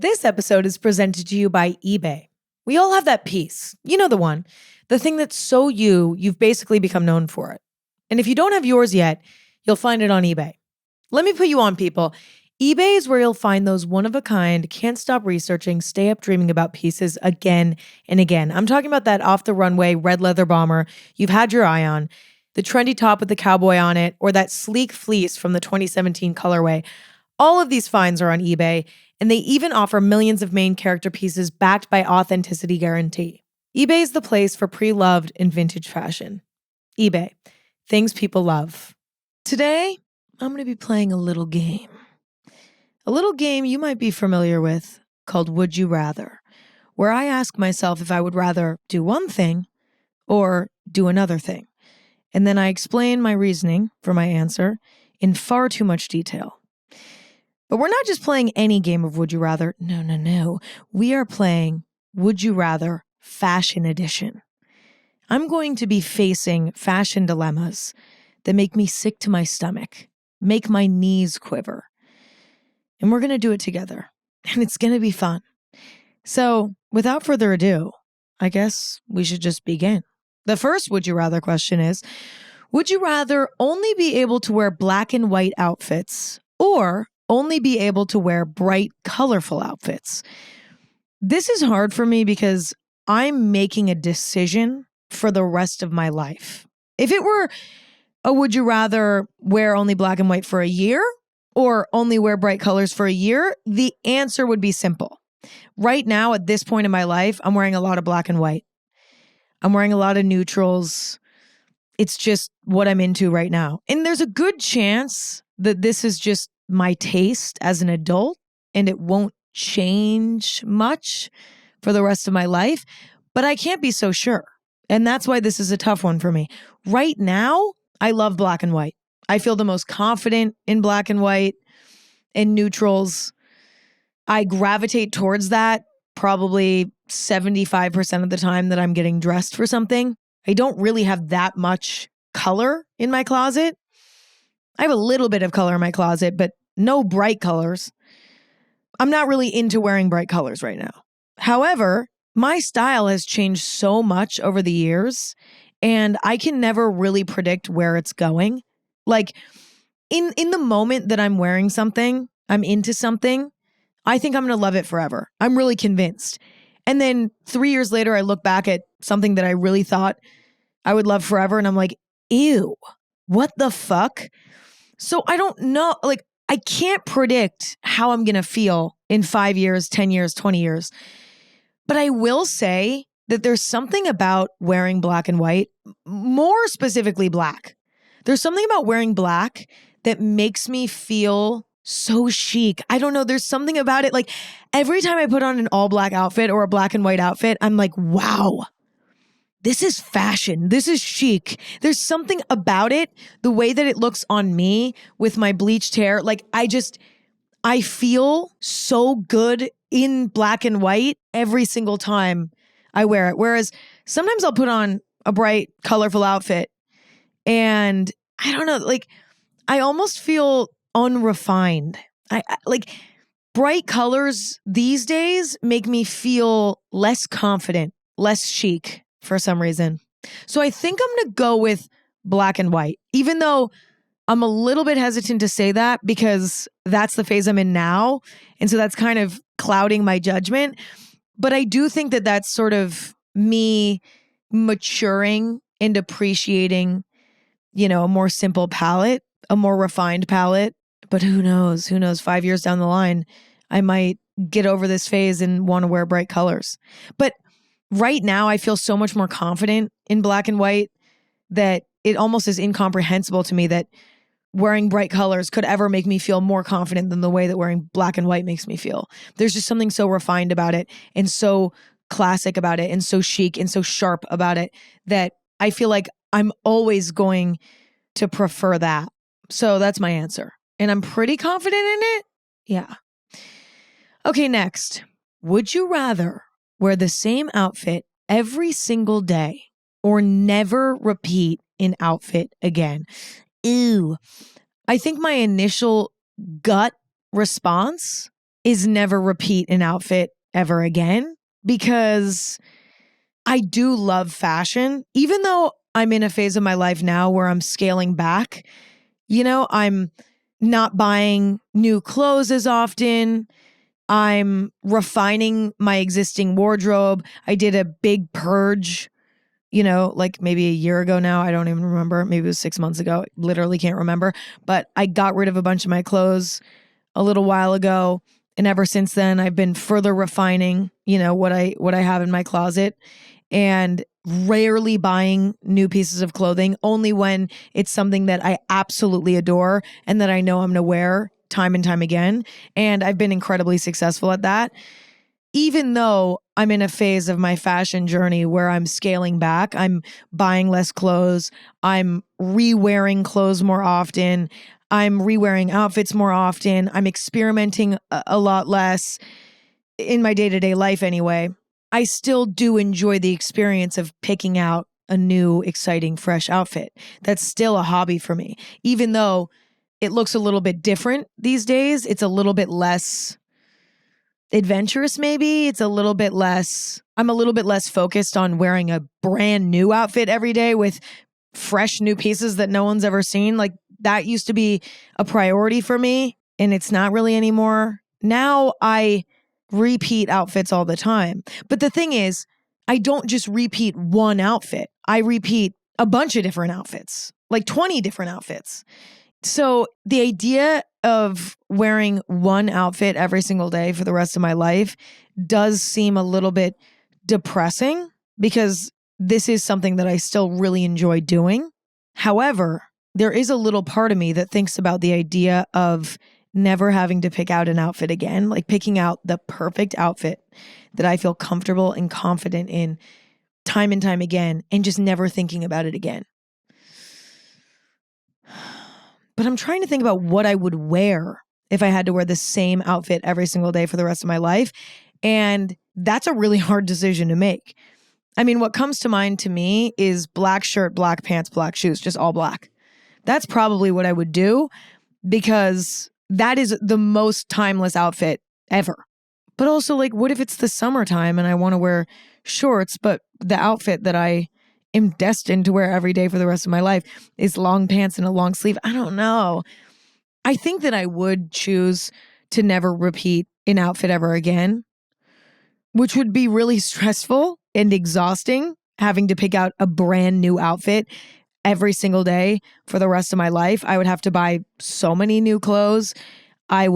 This episode is presented to you by eBay. We all have that piece. You know the one. The thing that's so you've basically become known for it. And if you don't have yours yet, you'll find it on eBay. Let me put you on, people. eBay is where you'll find those one-of-a-kind, can't stop researching, stay up dreaming about pieces again and again. I'm talking about that off-the-runway red leather bomber you've had your eye on, the trendy top with the cowboy on it, or that sleek fleece from the 2017 colorway. All of these finds are on eBay, and they even offer millions of main character pieces backed by authenticity guarantee. eBay is the place for pre-loved and vintage fashion. eBay. Things people love. Today, I'm going to be playing a little game. A little game you might be familiar with called Would You Rather, where I ask myself if I would rather do one thing or do another thing. And then I explain my reasoning for my answer in far too much detail. But we're not just playing any game of Would You Rather. No. We are playing Would You Rather Fashion Edition. I'm going to be facing fashion dilemmas that make me sick to my stomach, make my knees quiver. And we're going to do it together. And it's going to be fun. So without further ado, I guess we should just begin. The first Would You Rather question is, would you rather only be able to wear black and white outfits or only be able to wear bright, colorful outfits? This is hard for me because I'm making a decision for the rest of my life. If it were a would you rather wear only black and white for a year or only wear bright colors for a year, the answer would be simple. Right now, at this point in my life, I'm wearing a lot of black and white. I'm wearing a lot of neutrals. It's just what I'm into right now. And there's a good chance that this is just my taste as an adult and it won't change much for the rest of my life, but I can't be so sure. And that's why this is a tough one for me. Right now, I love black and white. I feel the most confident in black and white and neutrals. I gravitate towards that probably 75% of the time that I'm getting dressed for something. I don't really have that much color in my closet. I have a little bit of color in my closet, but no bright colors. I'm not really into wearing bright colors right now. However, my style has changed so much over the years, and I can never really predict where it's going. Like, in the moment that I'm wearing something, I'm into something, I think I'm going to love it forever. I'm really convinced. And then 3 years later, I look back at something that I really thought I would love forever, and I'm like, ew, what the fuck? So I don't know, like, I can't predict how I'm going to feel in 5 years, 10 years, 20 years. But I will say that there's something about wearing black and white, more specifically black. There's something about wearing black that makes me feel so chic. I don't know. There's something about it. Like every time I put on an all black outfit or a black and white outfit, I'm like, wow, this is fashion. This is chic. There's something about it, the way that it looks on me with my bleached hair. Like I feel so good in black and white every single time I wear it. Whereas sometimes I'll put on a bright, colorful outfit and I don't know, like I almost feel unrefined. I like bright colors these days make me feel less confident, less chic for some reason. So I think I'm going to go with black and white, even though I'm a little bit hesitant to say that because that's the phase I'm in now. And so that's kind of clouding my judgment. But I do think that that's sort of me maturing and appreciating, a more simple palette, a more refined palette. But who knows? 5 years down the line, I might get over this phase and want to wear bright colors. But right now, I feel so much more confident in black and white that it almost is incomprehensible to me that wearing bright colors could ever make me feel more confident than the way that wearing black and white makes me feel. There's just something so refined about it and so classic about it and so chic and so sharp about it that I feel like I'm always going to prefer that. So that's my answer. And I'm pretty confident in it. Yeah. Okay, next. Would you rather wear the same outfit every single day or never repeat an outfit again? Ew. I think my initial gut response is never repeat an outfit ever again, because I do love fashion, even though I'm in a phase of my life now where I'm scaling back. I'm not buying new clothes as often. I'm refining my existing wardrobe. I did a big purge, like maybe a year ago now. I don't even remember. Maybe it was 6 months ago. Literally can't remember. But I got rid of a bunch of my clothes a little while ago. And ever since then, I've been further refining, what I have in my closet, and rarely buying new pieces of clothing, only when it's something that I absolutely adore and that I know I'm going to wear time and time again. And I've been incredibly successful at that. Even though I'm in a phase of my fashion journey where I'm scaling back, I'm buying less clothes, I'm re-wearing clothes more often, I'm re-wearing outfits more often, I'm experimenting a lot less in my day-to-day life anyway. I still do enjoy the experience of picking out a new, exciting, fresh outfit. That's still a hobby for me. Even though it looks a little bit different these days, it's a little bit less adventurous maybe. I'm a little bit less focused on wearing a brand new outfit every day with fresh new pieces that no one's ever seen. Like, that used to be a priority for me, and it's not really anymore. Now I repeat outfits all the time. But the thing is, I don't just repeat one outfit. I repeat a bunch of different outfits, like 20 different outfits. So the idea of wearing one outfit every single day for the rest of my life does seem a little bit depressing, because this is something that I still really enjoy doing. However, there is a little part of me that thinks about the idea of never having to pick out an outfit again, like picking out the perfect outfit that I feel comfortable and confident in time and time again, and just never thinking about it again. But I'm trying to think about what I would wear if I had to wear the same outfit every single day for the rest of my life. And that's a really hard decision to make. I mean, what comes to mind to me is black shirt, black pants, black shoes, just all black. That's probably what I would do, because that is the most timeless outfit ever. But also, like, what if it's the summertime and I want to wear shorts, but the outfit that I am destined to wear every day for the rest of my life is long pants and a long sleeve? I don't know. I think that I would choose to never repeat an outfit ever again, which would be really stressful and exhausting, having to pick out a brand new outfit every single day for the rest of my life. I would have to buy so many new clothes. It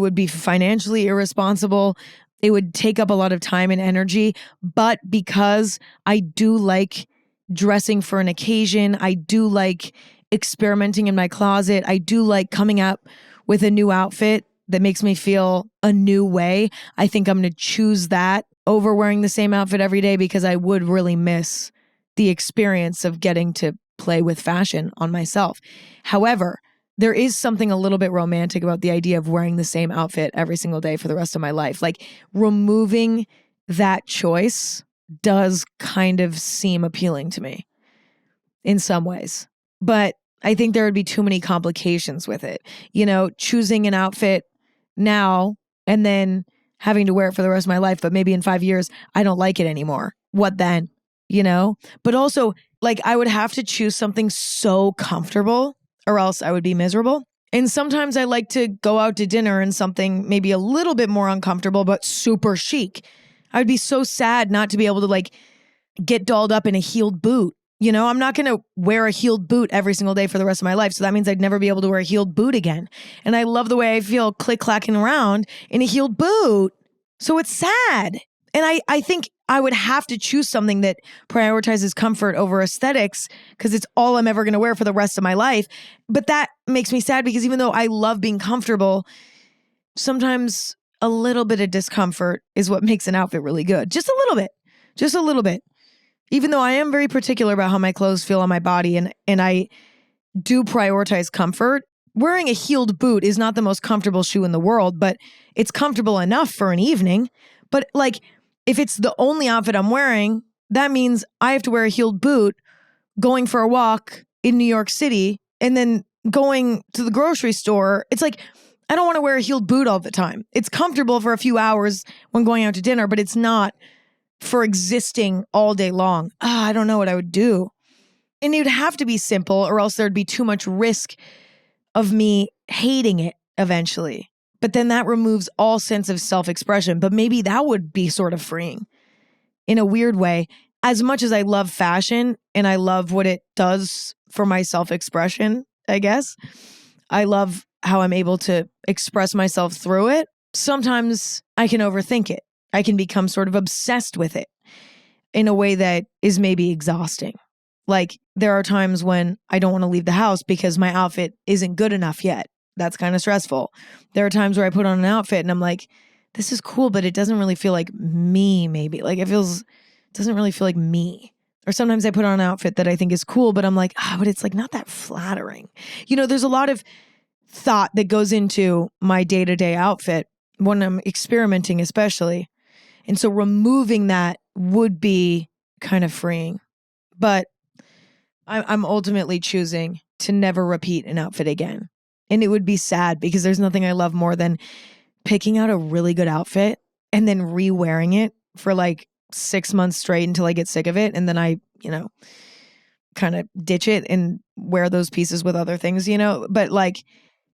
would be financially irresponsible. It would take up a lot of time and energy. But because I do like dressing for an occasion, I do like experimenting in my closet, I do like coming up with a new outfit that makes me feel a new way, I think I'm going to choose that over wearing the same outfit every day, because I would really miss the experience of getting to play with fashion on myself. However, there is something a little bit romantic about the idea of wearing the same outfit every single day for the rest of my life. Like, removing that choice does kind of seem appealing to me in some ways. But I think there would be too many complications with it. Choosing an outfit now and then having to wear it for the rest of my life, but maybe in 5 years, I don't like it anymore. What then? But also, like, I would have to choose something so comfortable, or else I would be miserable. And sometimes I like to go out to dinner in something maybe a little bit more uncomfortable, but super chic. I would be so sad not to be able to, like, get dolled up in a heeled boot. I'm not going to wear a heeled boot every single day for the rest of my life. So that means I'd never be able to wear a heeled boot again. And I love the way I feel click-clacking around in a heeled boot. So it's sad. And I think I would have to choose something that prioritizes comfort over aesthetics, because it's all I'm ever going to wear for the rest of my life. But that makes me sad, because even though I love being comfortable, sometimes a little bit of discomfort is what makes an outfit really good. Just a little bit. Just a little bit. Even though I am very particular about how my clothes feel on my body, and I do prioritize comfort, wearing a heeled boot is not the most comfortable shoe in the world, but it's comfortable enough for an evening. But, like, if it's the only outfit I'm wearing, that means I have to wear a heeled boot going for a walk in New York City and then going to the grocery store. It's like, I don't want to wear a heeled boot all the time. It's comfortable for a few hours when going out to dinner, but it's not for existing all day long. I don't know what I would do. And it would have to be simple, or else there'd be too much risk of me hating it eventually. But then that removes all sense of self-expression. But maybe that would be sort of freeing in a weird way. As much as I love fashion and I love what it does for my self-expression, I guess, I love how I'm able to express myself through it. Sometimes I can overthink it. I can become sort of obsessed with it in a way that is maybe exhausting. Like, there are times when I don't want to leave the house because my outfit isn't good enough yet. That's kind of stressful. There are times where I put on an outfit and I'm like, this is cool, but it doesn't really feel like me, maybe. Like, it doesn't really feel like me. Or sometimes I put on an outfit that I think is cool, but I'm like, but it's like not that flattering. There's a lot of thought that goes into my day-to-day outfit when I'm experimenting, especially. And so removing that would be kind of freeing. But I'm ultimately choosing to never repeat an outfit again. And it would be sad because there's nothing I love more than picking out a really good outfit and then re-wearing it for like 6 months straight until I get sick of it. And then I, kind of ditch it and wear those pieces with other things, But like,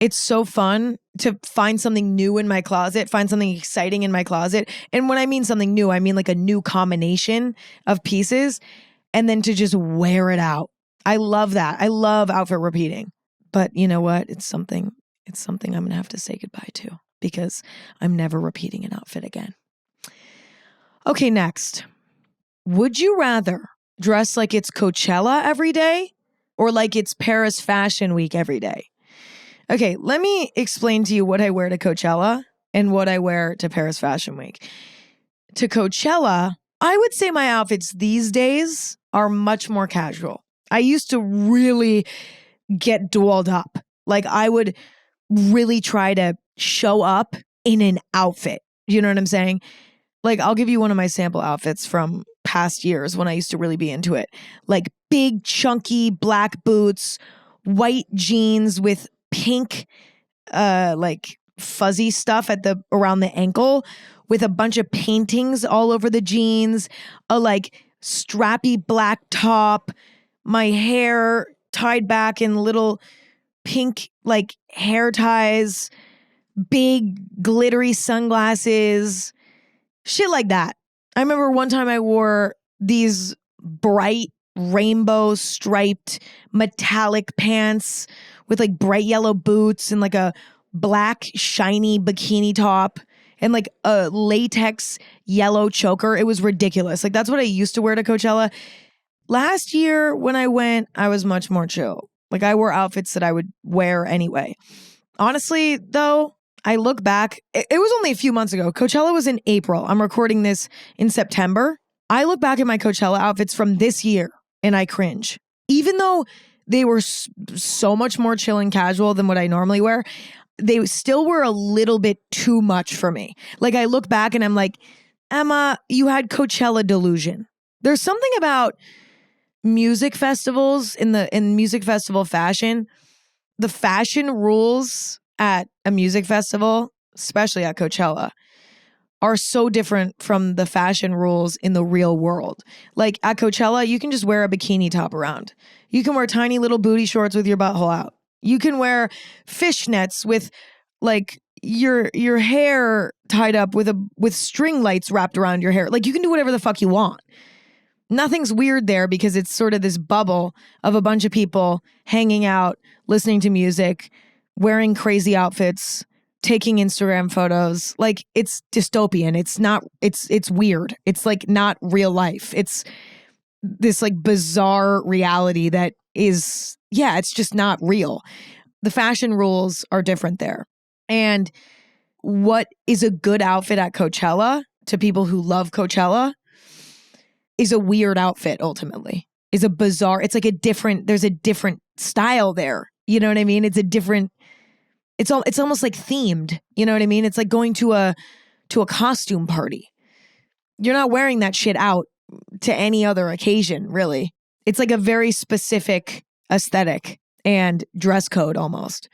it's so fun to find something new in my closet, find something exciting in my closet. And when I mean something new, I mean like a new combination of pieces, and then to just wear it out. I love that. I love outfit repeating. But you know what? It's something I'm going to have to say goodbye to because I'm never repeating an outfit again. Okay, next. Would you rather dress like it's Coachella every day or like it's Paris Fashion Week every day? Okay, let me explain to you what I wear to Coachella and what I wear to Paris Fashion Week. To Coachella, I would say my outfits these days are much more casual. I used to really get dolled up. Like, I would really try to show up in an outfit. You know what I'm saying? Like, I'll give you one of my sample outfits from past years when I used to really be into it. Like, big, chunky black boots, white jeans with pink, like fuzzy stuff around the ankle, with a bunch of paintings all over the jeans, a like strappy black top, my hair tied back in little pink like hair ties, big glittery sunglasses, shit like that. I remember one time I wore these bright rainbow striped metallic pants with like bright yellow boots and like a black shiny bikini top and like a latex yellow choker. It was ridiculous. Like, that's what I used to wear to Coachella. Last year when I went, I was much more chill. Like, I wore outfits that I would wear anyway. Honestly, though, I look back, it was only a few months ago. Coachella was in April. I'm recording this in September. I look back at my Coachella outfits from this year and I cringe. Even though they were so much more chill and casual than what I normally wear, they still were a little bit too much for me. Like, I look back and I'm like, Emma, you had Coachella delusion. There's something about music festivals in music festival fashion. The fashion rules at a music festival, especially at Coachella, are so different from the fashion rules in the real world. Like, at Coachella, you can just wear a bikini top around. You can wear tiny little booty shorts with your butthole out. You can wear fishnets with like your hair tied up with string lights wrapped around your hair. Like, you can do whatever the fuck you want. Nothing's weird there because it's sort of this bubble of a bunch of people hanging out, listening to music, wearing crazy outfits, taking Instagram photos. Like, it's dystopian. It's weird. It's like not real life. It's this like bizarre reality that is, it's just not real. The fashion rules are different there. And what is a good outfit at Coachella to people who love Coachella is a weird outfit ultimately. Is a bizarre, it's like there's a different style there. You know what I mean? It's almost like themed. You know what I mean? It's like going to a costume party. You're not wearing that shit out to any other occasion, really. It's like a very specific aesthetic and dress code almost.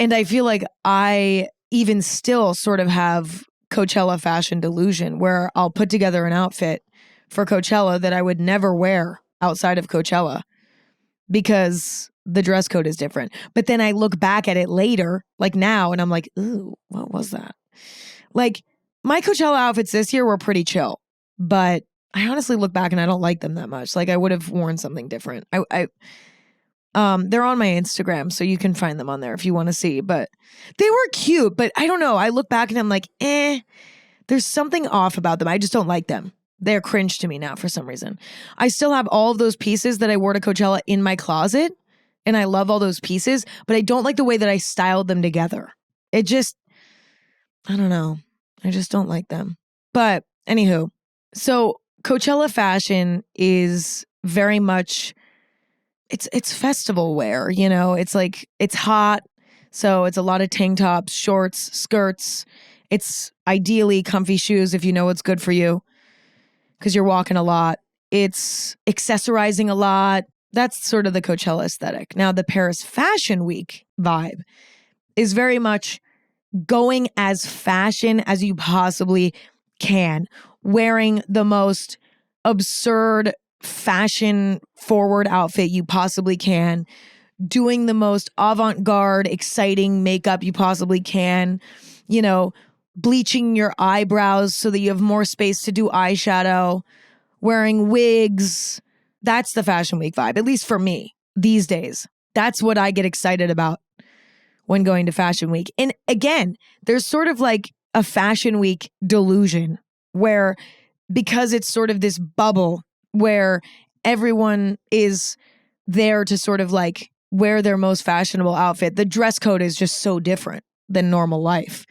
And I feel like I even still sort of have Coachella fashion delusion where I'll put together an outfit for Coachella that I would never wear outside of Coachella because the dress code is different. But then I look back at it later, like now, and I'm like, ooh, what was that? Like my Coachella outfits this year were pretty chill, but I honestly look back and I don't like them that much. Like I would have worn something different. They're on my Instagram, so you can find them on there if you want to see. But they were cute, but I don't know. I look back and I'm like, there's something off about them. I just don't like them. They're cringe to me now for some reason. I still have all of those pieces that I wore to Coachella in my closet, and I love all those pieces, but I don't like the way that I styled them together. It just, I don't know. I just don't like them. But anywho, so Coachella fashion is very much, it's festival wear, you know? It's like, it's hot, so it's a lot of tank tops, shorts, skirts. It's ideally comfy shoes if you know what's good for you because you're walking a lot. It's accessorizing a lot. That's sort of the Coachella aesthetic. Now, the Paris Fashion Week vibe is very much going as fashion as you possibly can, wearing the most absurd fashion forward outfit you possibly can, doing the most avant-garde, exciting makeup you possibly can, you know, bleaching your eyebrows so that you have more space to do eyeshadow, wearing wigs. That's the Fashion Week vibe, at least for me these days. That's what I get excited about when going to Fashion Week. And again, there's sort of like a Fashion Week delusion where because it's sort of this bubble where everyone is there to sort of like wear their most fashionable outfit, the dress code is just so different than normal life.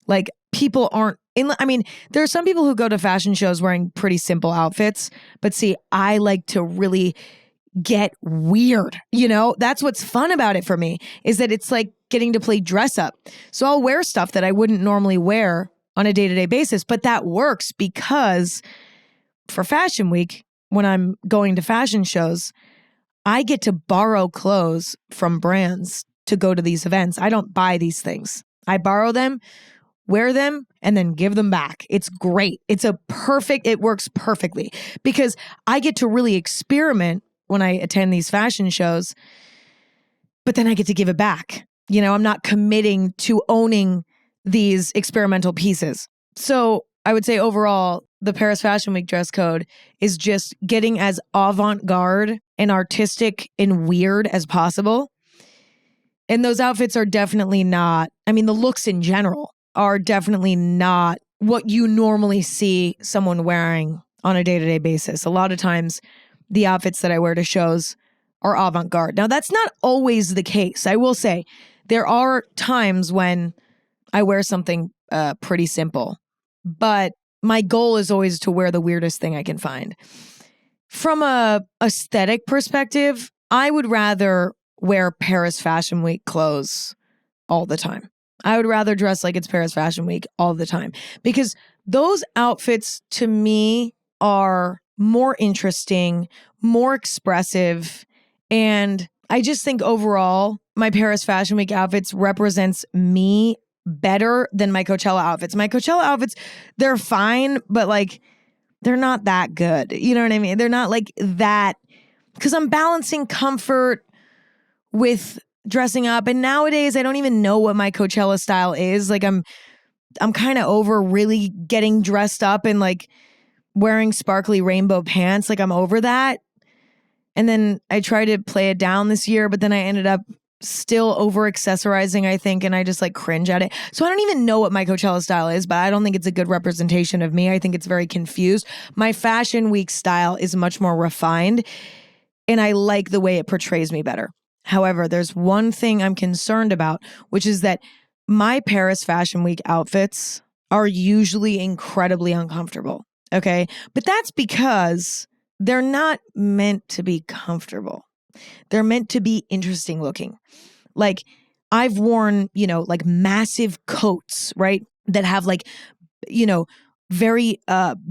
Like people aren't I mean, there are some people who go to fashion shows wearing pretty simple outfits, but see, I like to really get weird, you know? That's what's fun about it for me, is that it's like getting to play dress up. So I'll wear stuff that I wouldn't normally wear on a day-to-day basis, but that works because for Fashion Week, when I'm going to fashion shows, I get to borrow clothes from brands to go to these events. I don't buy these things. I borrow them, wear them, and then give them back. It's great. It works perfectly because I get to really experiment when I attend these fashion shows, but then I get to give it back. You know, I'm not committing to owning these experimental pieces. So I would say overall, the Paris Fashion Week dress code is just getting as avant-garde and artistic and weird as possible. And those outfits are definitely not, I mean, the looks in general are definitely not what you normally see someone wearing on a day-to-day basis. A lot of times, the outfits that I wear to shows are avant-garde. Now, that's not always the case. I will say there are times when I wear something pretty simple, but my goal is always to wear the weirdest thing I can find. From a aesthetic perspective, I would rather wear Paris Fashion Week clothes all the time. I would rather dress like it's Paris Fashion Week all the time because those outfits to me are more interesting, more expressive. And I just think overall, my Paris Fashion Week outfits represents me better than my Coachella outfits. My Coachella outfits, they're fine, but like, they're not that good. You know what I mean? They're not like that because I'm balancing comfort with dressing up. And nowadays, I don't even know what my Coachella style is. Like I'm kind of over really getting dressed up and like wearing sparkly rainbow pants. Like I'm over that. And then I tried to play it down this year, but then I ended up still over accessorizing, I think, and I just like cringe at it. So I don't even know what my Coachella style is, but I don't think it's a good representation of me. I think it's very confused. My Fashion Week style is much more refined, and I like the way it portrays me better. However, there's one thing I'm concerned about, which is that my Paris Fashion Week outfits are usually incredibly uncomfortable. Okay. But that's because they're not meant to be comfortable. They're meant to be interesting looking. Like I've worn, you know, like massive coats, right? That have like, you know, very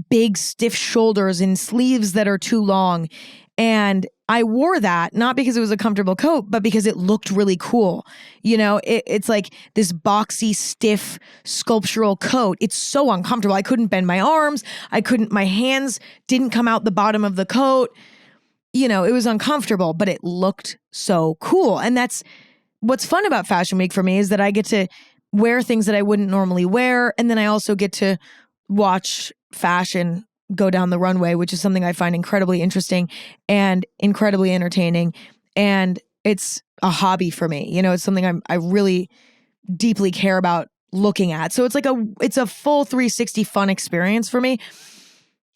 big stiff shoulders and sleeves that are too long. And I wore that not because it was a comfortable coat, but because it looked really cool. It's like this boxy, stiff, sculptural coat. It's so uncomfortable. I couldn't bend my arms. My hands didn't come out the bottom of the coat. It was uncomfortable, but it looked so cool. And that's what's fun about Fashion Week for me, is that I get to wear things that I wouldn't normally wear. And then I also get to watch fashion go down the runway, which is something I find incredibly interesting and incredibly entertaining. And it's a hobby for me. It's something I really deeply care about looking at. So it's a full 360 fun experience for me.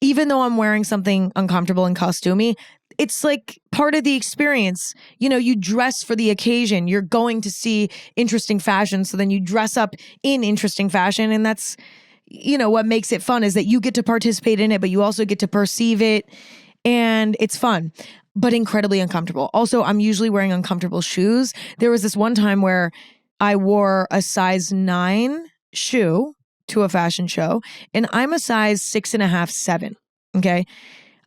Even though I'm wearing something uncomfortable and costumey, it's like part of the experience. You dress for the occasion. You're going to see interesting fashion. So then you dress up in interesting fashion. And that's, what makes it fun, is that you get to participate in it, but you also get to perceive it. And it's fun, but incredibly uncomfortable. Also, I'm usually wearing uncomfortable shoes. There was this one time where I wore a size 9 shoe to a fashion show, and I'm a size 6.5, 7. Okay.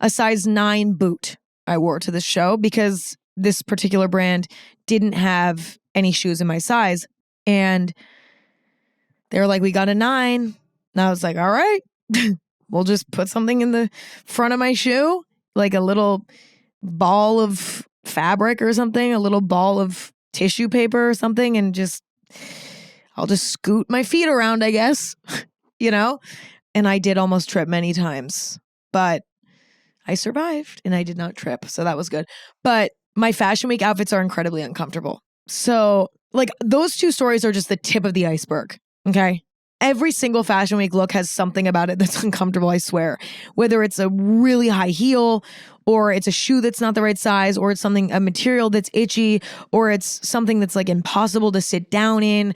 A size 9 boot I wore to this show because this particular brand didn't have any shoes in my size. And they were like, we got a 9. And I was like, all right, we'll just put something in the front of my shoe, like a little ball of fabric or something, a little ball of tissue paper or something, and I'll just scoot my feet around, I guess, And I did almost trip many times, but I survived and I did not trip. So that was good. But my Fashion Week outfits are incredibly uncomfortable. So those two stories are just the tip of the iceberg. Okay. Every single Fashion Week look has something about it that's uncomfortable, I swear. Whether it's a really high heel, or it's a shoe that's not the right size, or it's a material that's itchy, or it's something that's impossible to sit down in.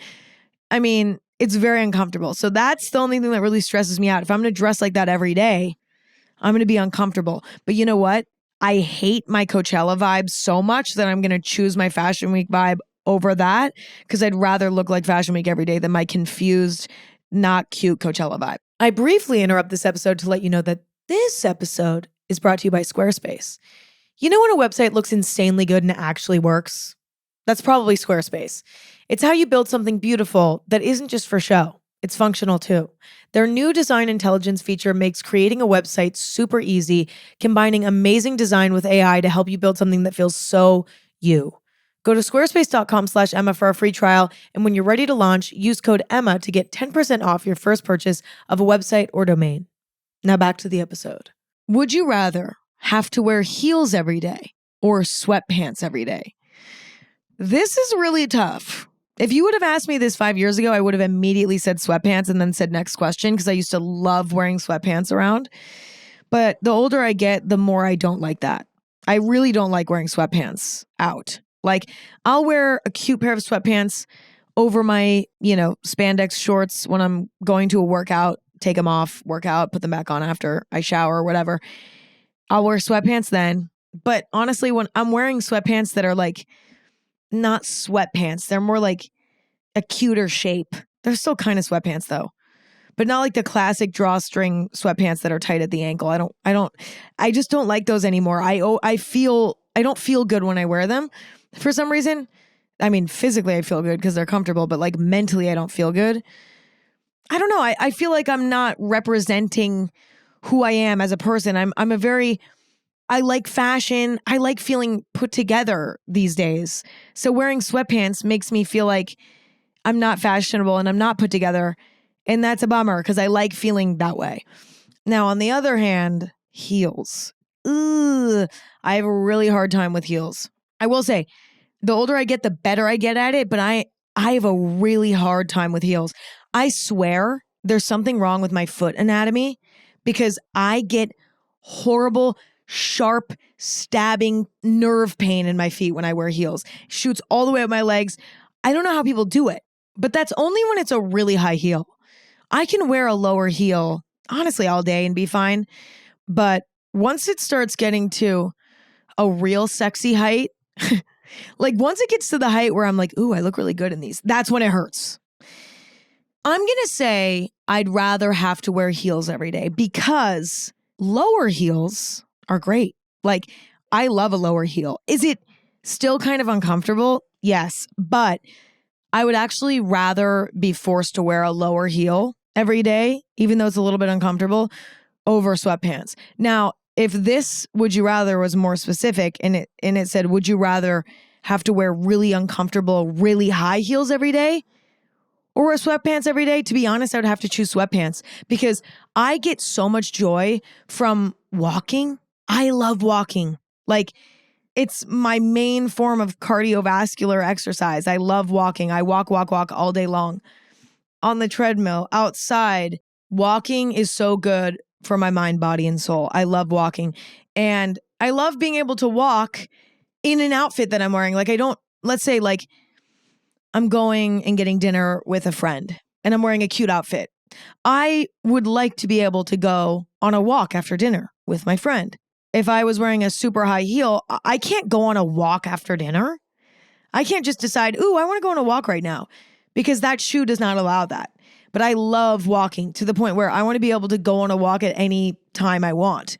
I mean, it's very uncomfortable. So that's the only thing that really stresses me out. If I'm going to dress like that every day, I'm going to be uncomfortable. But you know what? I hate my Coachella vibe so much that I'm going to choose my Fashion Week vibe over that, because I'd rather look like Fashion Week every day than my confused, not cute Coachella vibe. I briefly interrupt this episode to let you know that this episode is brought to you by Squarespace. When a website looks insanely good and actually works? That's probably Squarespace. It's how you build something beautiful that isn't just for show. It's functional too. Their new design intelligence feature makes creating a website super easy, combining amazing design with AI to help you build something that feels so you. Go to squarespace.com/Emma for a free trial, and when you're ready to launch, use code Emma to get 10% off your first purchase of a website or domain. Now back to the episode. Would you rather have to wear heels every day or sweatpants every day? This is really tough. If you would have asked me this 5 years ago, I would have immediately said sweatpants and then said next question, because I used to love wearing sweatpants around. But the older I get, the more I don't like that. I really don't like wearing sweatpants out. I'll wear a cute pair of sweatpants over my, spandex shorts when I'm going to a workout, take them off, work out, put them back on after I shower or whatever. I'll wear sweatpants then. But honestly, when I'm wearing sweatpants that are not sweatpants, they're more like a cuter shape. They're still kind of sweatpants though, but not like the classic drawstring sweatpants that are tight at the ankle. I just don't like those anymore. I don't feel good when I wear them for some reason. I mean, physically I feel good because they're comfortable, but mentally I don't feel good. I don't know. I feel like I'm not representing who I am as a person. I like fashion. I like feeling put together these days. So wearing sweatpants makes me feel like I'm not fashionable and I'm not put together. And that's a bummer because I like feeling that way. Now, on the other hand, heels. Ugh, I have a really hard time with heels. I will say, the older I get, the better I get at it. But I have a really hard time with heels. I swear there's something wrong with my foot anatomy because I get horrible, sharp, stabbing nerve pain in my feet when I wear heels. Shoots all the way up my legs. I don't know how people do it, but that's only when it's a really high heel. I can wear a lower heel, honestly, all day and be fine. But once it starts getting to a real sexy height, once it gets to the height where I'm like, ooh, I look really good in these, that's when it hurts. I'm going to say I'd rather have to wear heels every day because lower heels are great. I love a lower heel. Is it still kind of uncomfortable? Yes, but I would actually rather be forced to wear a lower heel every day, even though it's a little bit uncomfortable, over sweatpants. Now, if this would you rather was more specific and it said, would you rather have to wear really uncomfortable, really high heels every day or wear sweatpants every day? To be honest, I would have to choose sweatpants because I get so much joy from walking. I love walking. Like, it's my main form of cardiovascular exercise. I love walking. I walk all day long on the treadmill, outside. Walking is so good for my mind, body, and soul. I love walking. And I love being able to walk in an outfit that I'm wearing. Like, let's say like I'm going and getting dinner with a friend and I'm wearing a cute outfit. I would like to be able to go on a walk after dinner with my friend. If I was wearing a super high heel, I can't go on a walk after dinner. I can't just decide, ooh, I want to go on a walk right now because that shoe does not allow that. But I love walking to the point where I want to be able to go on a walk at any time I want,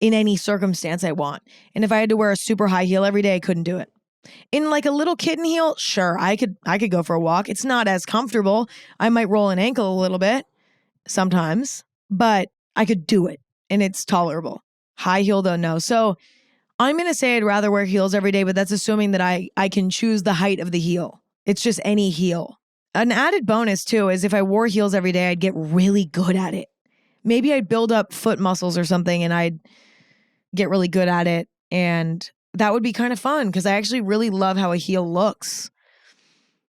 in any circumstance I want. And if I had to wear a super high heel every day, I couldn't do it. In like a little kitten heel, sure, I could go for a walk. It's not as comfortable. I might roll an ankle a little bit sometimes, but I could do it and it's tolerable. High heel though, no. So I'm going to say I'd rather wear heels every day, but that's assuming that I can choose the height of the heel. It's just any heel. An added bonus too is if I wore heels every day, I'd get really good at it. Maybe I'd build up foot muscles or something and I'd get really good at it. And that would be kind of fun because I actually really love how a heel looks.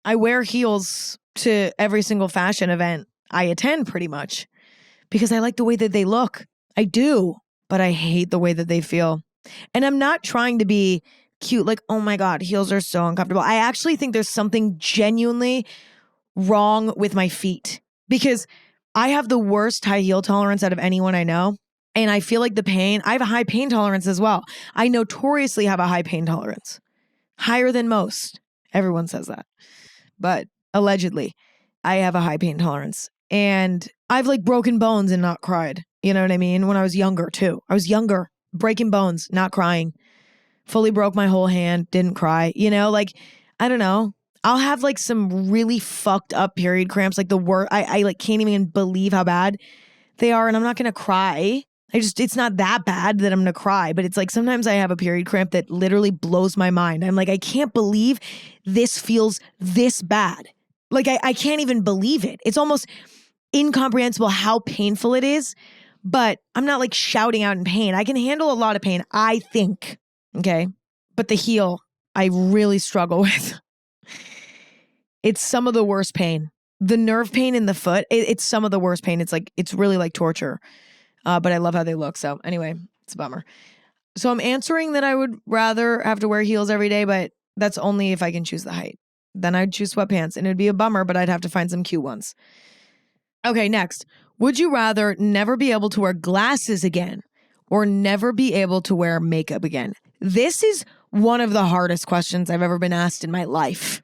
I wear heels to every single fashion event I attend pretty much because I like the way that they look. I do, but I hate the way that they feel. And I'm not trying to be cute, like, oh my God, heels are so uncomfortable. I actually think there's something genuinely wrong with my feet because I have the worst high heel tolerance out of anyone I know. And I feel like I have a high pain tolerance as well. I notoriously have a high pain tolerance, higher than most. Everyone says that, but allegedly I have a high pain tolerance and I've like broken bones and not cried. You know what I mean? When I was younger too, breaking bones, not crying, fully broke my whole hand, didn't cry, like, I don't know. I'll have like some really fucked up period cramps, like the worst. I like can't even believe how bad they are. And I'm not going to cry. It's not that bad that I'm going to cry, but it's like sometimes I have a period cramp that literally blows my mind. I'm like, I can't believe this feels this bad. Like I can't even believe it. It's almost incomprehensible how painful it is, but I'm not like shouting out in pain. I can handle a lot of pain, I think. Okay. But the heel, I really struggle with. It's some of the worst pain. The nerve pain in the foot, it's some of the worst pain. It's really like torture. But I love how they look. So anyway, it's a bummer. So I'm answering that I would rather have to wear heels every day, but that's only if I can choose the height. Then I'd choose sweatpants and it'd be a bummer, but I'd have to find some cute ones. Okay, next. Would you rather never be able to wear glasses again or never be able to wear makeup again? This is one of the hardest questions I've ever been asked in my life.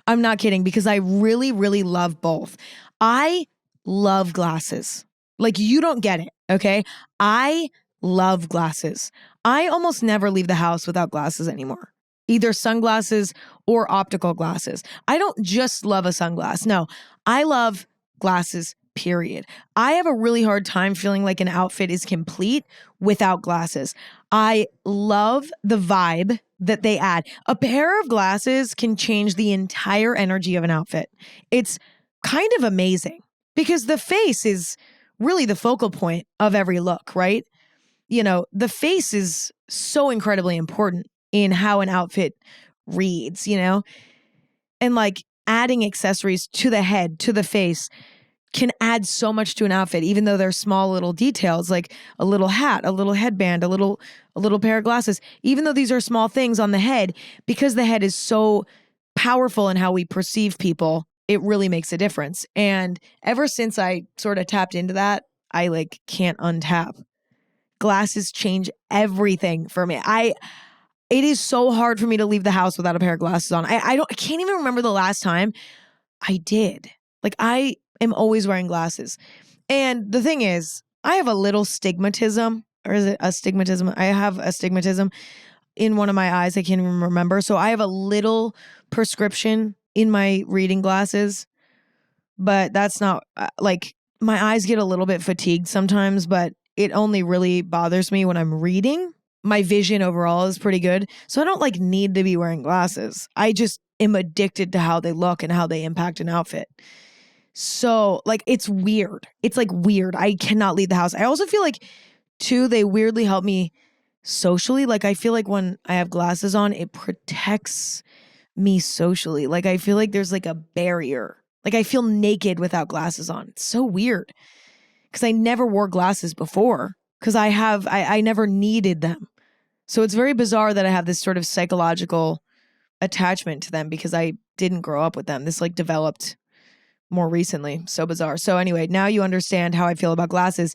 I'm not kidding because I really, really love both. I love glasses. Like, you don't get it, okay? I love glasses. I almost never leave the house without glasses anymore. Either sunglasses or optical glasses. I don't just love a sunglass. No, I love glasses, period. I have a really hard time feeling like an outfit is complete without glasses. I love the vibe that they add. A pair of glasses can change the entire energy of an outfit. It's kind of amazing because the face is really the focal point of every look, right? The face is so incredibly important in how an outfit reads, and like adding accessories to the head, to the face can add so much to an outfit, even though they're small little details like a little hat, a little headband, a little pair of glasses. Even though these are small things on the head, because the head is so powerful in how we perceive people, it really makes a difference. And ever since I sort of tapped into that, I like can't untap. Glasses change everything for me. It is so hard for me to leave the house without a pair of glasses on. I can't even remember the last time I did. Like, I am always wearing glasses. And the thing is, I have a little stigmatism or is it astigmatism? I have astigmatism in one of my eyes. I can't even remember. So I have a little prescription in my reading glasses, but that's not like my eyes get a little bit fatigued sometimes, but it only really bothers me when I'm reading. My vision overall is pretty good. So I don't like need to be wearing glasses. I just am addicted to how they look and how they impact an outfit. So like it's weird. It's like weird. I cannot leave the house. I also feel like too, they weirdly help me socially. Like I feel like when I have glasses on, it protects me socially. Like I feel like there's like a barrier. Like I feel naked without glasses on. It's so weird because I never wore glasses before because I never needed them. So it's very bizarre that I have this sort of psychological attachment to them because I didn't grow up with them. This like developed more recently. So bizarre. So anyway, now you understand how I feel about glasses,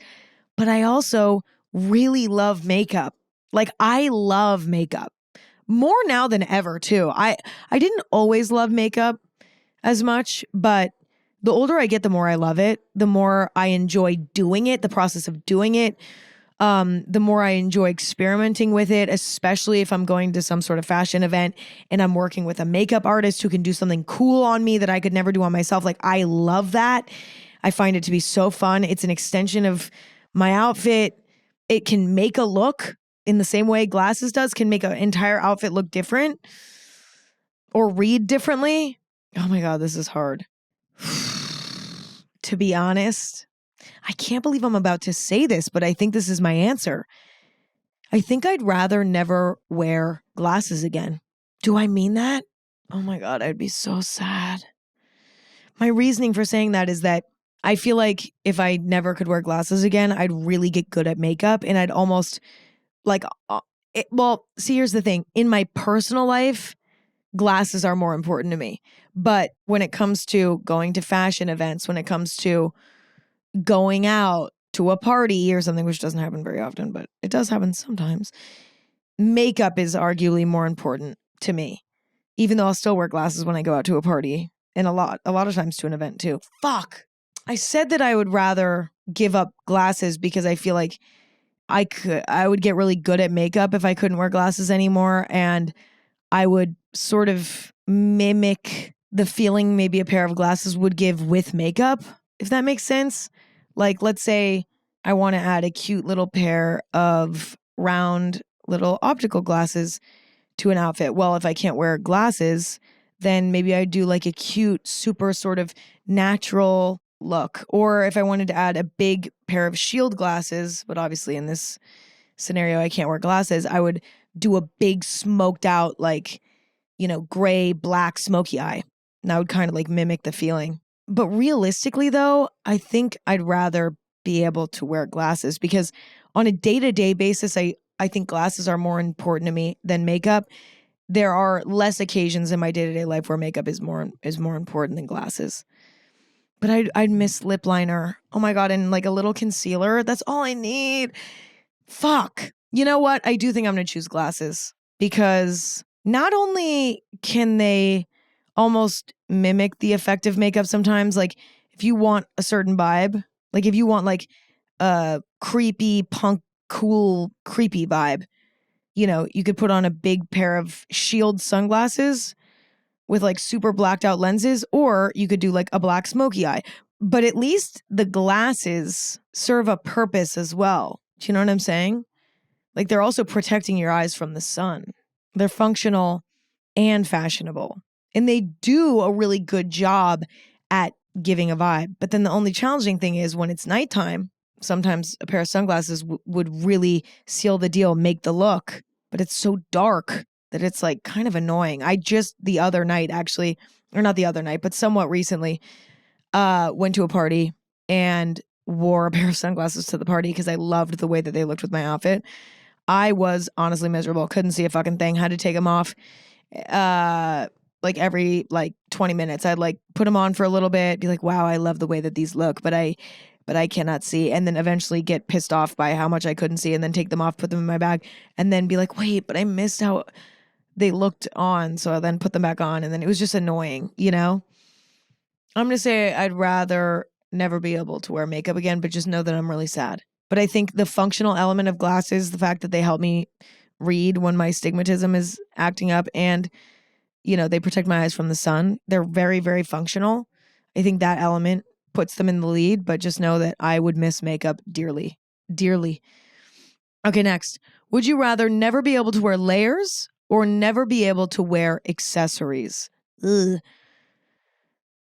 but I also really love makeup. Like I love makeup more now than ever too. I didn't always love makeup as much, but the older I get, the more I love it, the more I enjoy doing it, the process of doing it. The more I enjoy experimenting with it, especially if I'm going to some sort of fashion event and I'm working with a makeup artist who can do something cool on me that I could never do on myself. Like I love that. I find it to be so fun. It's an extension of my outfit. It can make a look in the same way glasses does, can make an entire outfit look different or read differently. Oh my God, this is hard. To be honest, I can't believe I'm about to say this, but I think this is my answer. I think I'd rather never wear glasses again. Do I mean that? Oh my God, I'd be so sad. My reasoning for saying that is that I feel like if I never could wear glasses again, I'd really get good at makeup and I'd almost like, see, here's the thing. In my personal life, glasses are more important to me. But when it comes to going to fashion events, when it comes to going out to a party or something, which doesn't happen very often, but it does happen sometimes, makeup is arguably more important to me, even though I'll still wear glasses when I go out to a party and a lot of times to an event too. Fuck. I said that I would rather give up glasses because I feel like I would get really good at makeup if I couldn't wear glasses anymore. And I would sort of mimic the feeling maybe a pair of glasses would give with makeup, if that makes sense. Like, let's say I want to add a cute little pair of round little optical glasses to an outfit. Well, if I can't wear glasses, then maybe I'd do like a cute, super sort of natural look. Or if I wanted to add a big pair of shield glasses, but obviously in this scenario, I can't wear glasses, I would do a big smoked out, like, gray, black, smoky eye. And that would kind of like mimic the feeling. But realistically, though, I think I'd rather be able to wear glasses because on a day-to-day basis, I think glasses are more important to me than makeup. There are less occasions in my day-to-day life where makeup is more important than glasses. But I'd miss lip liner. Oh my God, and like a little concealer. That's all I need. Fuck. You know what? I do think I'm going to choose glasses because not only can they almost mimic the effect of makeup sometimes, like if you want a certain vibe, like if you want like a creepy, punk, cool, creepy vibe, you could put on a big pair of shield sunglasses with like super blacked out lenses, or you could do like a black smoky eye. But at least the glasses serve a purpose as well. Do you know what I'm saying? Like they're also protecting your eyes from the sun. They're functional and fashionable. And they do a really good job at giving a vibe. But then the only challenging thing is when it's nighttime, sometimes a pair of sunglasses would really seal the deal, make the look. But it's so dark that it's like kind of annoying. I just the other night actually, or not the other night, but somewhat recently, went to a party and wore a pair of sunglasses to the party because I loved the way that they looked with my outfit. I was honestly miserable. Couldn't see a fucking thing. Had to take them off. Like every 20 minutes, I'd like put them on for a little bit, be like, wow, I love the way that these look, but I cannot see. And then eventually get pissed off by how much I couldn't see and then take them off, put them in my bag and then be like, wait, but I missed how they looked on. So I then put them back on and then it was just annoying, I'm going to say I'd rather never be able to wear makeup again, but just know that I'm really sad But I think the functional element of glasses, the fact that they help me read when my stigmatism is acting up, and they protect my eyes from the sun. They're very, very functional. I think that element puts them in the lead, but just know that I would miss makeup dearly. Dearly. Okay, next. Would you rather never be able to wear layers or never be able to wear accessories? Ugh.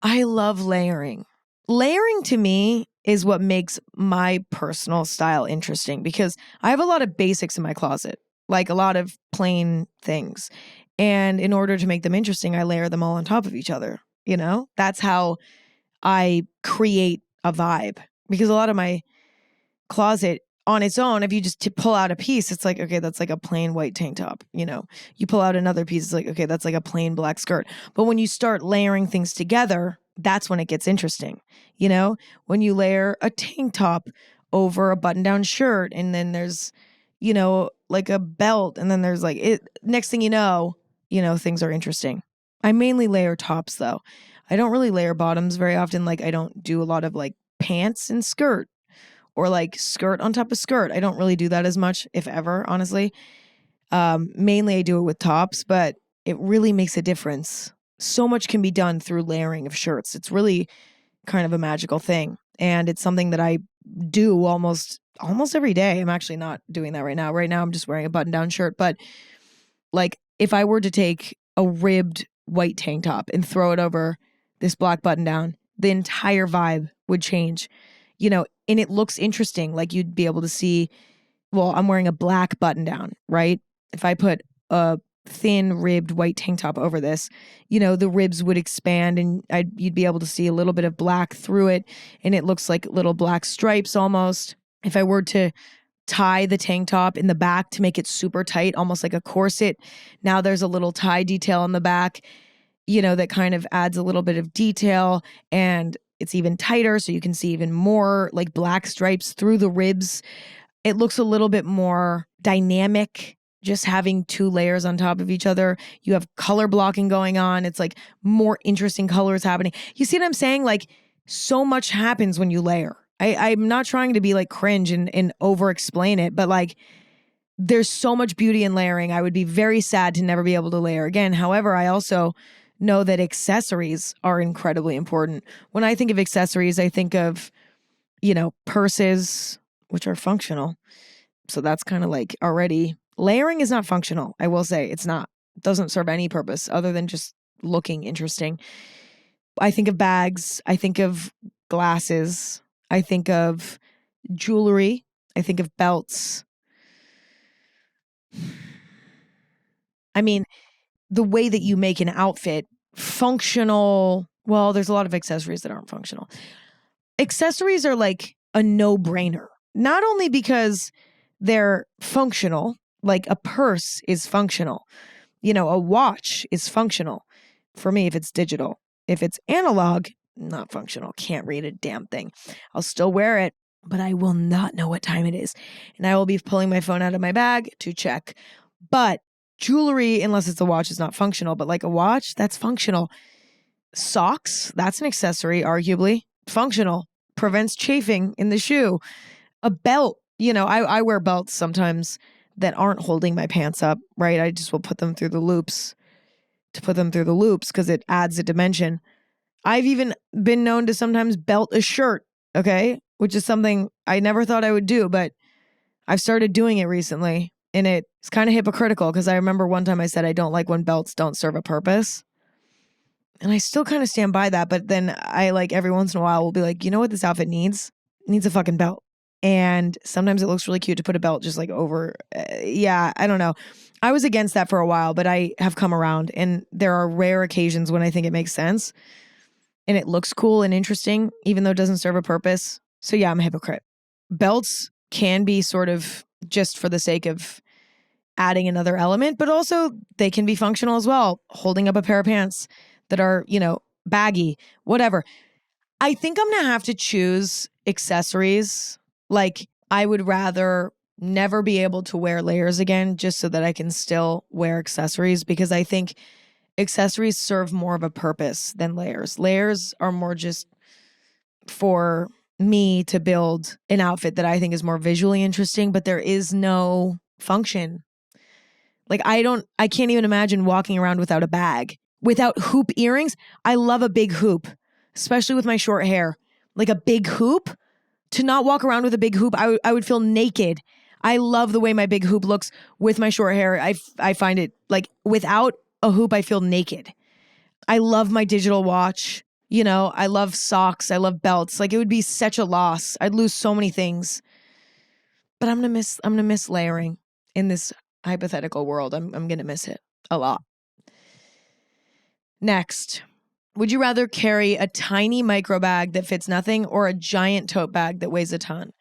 I love layering. Layering to me is what makes my personal style interesting because I have a lot of basics in my closet, like a lot of plain things. And in order to make them interesting, I layer them all on top of each other. That's how I create a vibe because a lot of my closet on its own, if you just pull out a piece, it's like, okay, that's like a plain white tank top. You pull out another piece, it's like, okay, that's like a plain black skirt. But when you start layering things together, that's when it gets interesting. When you layer a tank top over a button down shirt, and then there's, like a belt, and then there's like it, next thing things are interesting. I mainly layer tops though. I don't really layer bottoms very often. Like I don't do a lot of like pants and skirt or like skirt on top of skirt. I don't really do that as much, if ever, honestly. Mainly I do it with tops, but it really makes a difference. So much can be done through layering of shirts. It's really kind of a magical thing. And it's something that I do almost every day. I'm actually not doing that right now. Right now I'm just wearing a button down shirt. But like if I were to take a ribbed white tank top and throw it over this black button down, the entire vibe would change. And it looks interesting. Like you'd be able to see, well, I'm wearing a black button down, right? If I put a thin ribbed white tank top over this, the ribs would expand and you'd be able to see a little bit of black through it. And it looks like little black stripes almost. If I were to tie the tank top in the back to make it super tight, almost like a corset, now there's a little tie detail on the back, that kind of adds a little bit of detail, and it's even tighter so you can see even more like black stripes through the ribs. It looks a little bit more dynamic just having two layers on top of each other. You have color blocking going on. It's like more interesting colors happening. You see what I'm saying? Like so much happens when you layer. I'm not trying to be like cringe and over explain it, but like there's so much beauty in layering. I would be very sad to never be able to layer again. However, I also know that accessories are incredibly important. When I think of accessories, I think of, purses, which are functional. So that's kind of like already layering is not functional. I will say it's not. It doesn't serve any purpose other than just looking interesting. I think of bags. I think of glasses. I think of jewelry. I think of belts. I mean, the way that you make an outfit functional, well, there's a lot of accessories that aren't functional. Accessories are like a no-brainer, not only because they're functional, like a purse is functional, a watch is functional. For me, if it's digital. If it's analog, not functional. Can't read a damn thing. I'll still wear it, but I will not know what time it is. And I will be pulling my phone out of my bag to check. But jewelry, unless it's a watch, is not functional. But like a watch, that's functional. Socks, that's an accessory, arguably. Functional. Prevents chafing in the shoe. A belt, I wear belts sometimes that aren't holding my pants up, right? I just will put them through the loops because it adds a dimension. I've even been known to sometimes belt a shirt, okay? Which is something I never thought I would do, but I've started doing it recently. And it's kind of hypocritical because I remember one time I said I don't like when belts don't serve a purpose. And I still kind of stand by that. But then I like every once in a while will be like, you know what this outfit needs? It needs a fucking belt. And sometimes it looks really cute to put a belt just like over. Yeah, I don't know. I was against that for a while, but I have come around. And there are rare occasions when I think it makes sense. And it looks cool and interesting, even though it doesn't serve a purpose. So yeah, I'm a hypocrite. Belts can be sort of just for the sake of adding another element, but also they can be functional as well. Holding up a pair of pants that are, baggy, whatever. I think I'm going to have to choose accessories. Like I would rather never be able to wear layers again just so that I can still wear accessories because I think accessories serve more of a purpose than layers. Layers are more just for me to build an outfit that I think is more visually interesting, but there is no function. Like I can't even imagine walking around without a bag, without hoop earrings. I love a big hoop, especially with my short hair. Like a big hoop, to not walk around with a big hoop, I would feel naked. I love the way my big hoop looks with my short hair. I find it like without a hoop, I feel naked. I love my digital watch. You know, I love socks. I love belts. Like it would be such a loss. I'd lose so many things. But I'm gonna miss layering in this hypothetical world. I'm gonna miss it a lot. Next, would you rather carry a tiny micro bag that fits nothing or a giant tote bag that weighs a ton?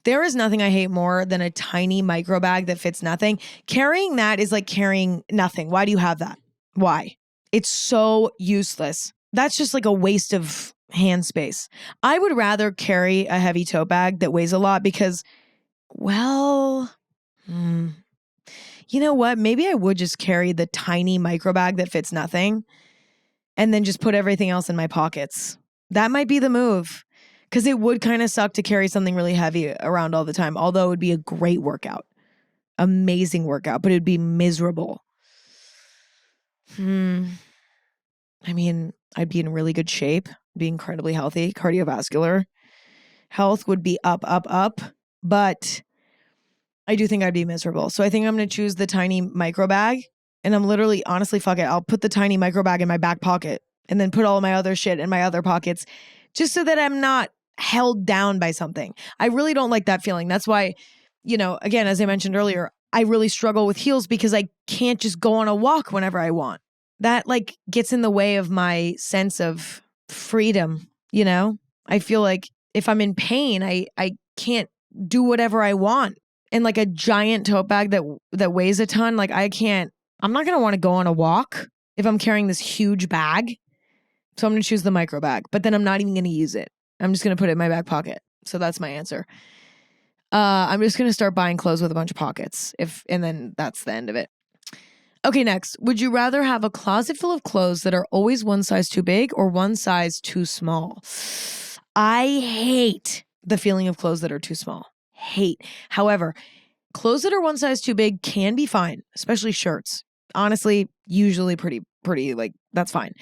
There is nothing I hate more than a tiny micro bag that fits nothing. Carrying that is like carrying nothing. Why do you have that? Why? It's so useless. That's just like a waste of hand space. I would rather carry a heavy tote bag that weighs a lot because, well, you know what? Maybe I would just carry the tiny micro bag that fits nothing and then just put everything else in my pockets. That might be the move. Because it would kind of suck to carry something really heavy around all the time, although it would be a great workout. Amazing workout, but it would be miserable. I mean, I'd be in really good shape, be incredibly healthy. Cardiovascular health would be up, but I do think I'd be miserable. So I think I'm going to choose the tiny micro bag, and I'm literally, honestly, fuck it. I'll put the tiny micro bag in my back pocket and then put all my other shit in my other pockets just so that I'm not held down by something. I really don't like that feeling. That's why, you know, again, as I mentioned earlier, I really struggle with heels because I can't just go on a walk whenever I want. That like gets in the way of my sense of freedom, you know? I feel like if I'm in pain, I can't do whatever I want. And like a giant tote bag that weighs a ton, like I'm not going to want to go on a walk if I'm carrying this huge bag. So I'm going to choose the micro bag, but then I'm not even going to use it. I'm just going to put it in my back pocket. So that's my answer. I'm just going to start buying clothes with a bunch of pockets and then that's the end of it. Okay, next. Would you rather have a closet full of clothes that are always one size too big or one size too small? I hate the feeling of clothes that are too small. Hate. However, clothes that are one size too big can be fine, especially shirts. Honestly, usually pretty, like that's fine.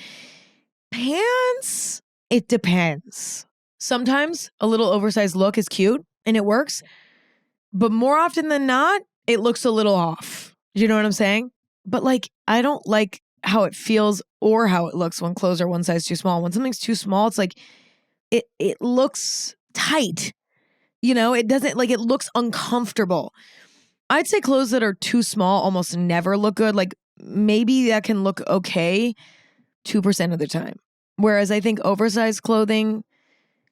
Pants, it depends. Sometimes a little oversized look is cute and it works, but more often than not, it looks a little off. You know what I'm saying? But like, I don't like how it feels or how it looks when clothes are one size too small. When something's too small, it's like, it looks tight. You know, it doesn't like, it looks uncomfortable. I'd say clothes that are too small almost never look good. Like maybe that can look okay 2% of the time. Whereas I think oversized clothing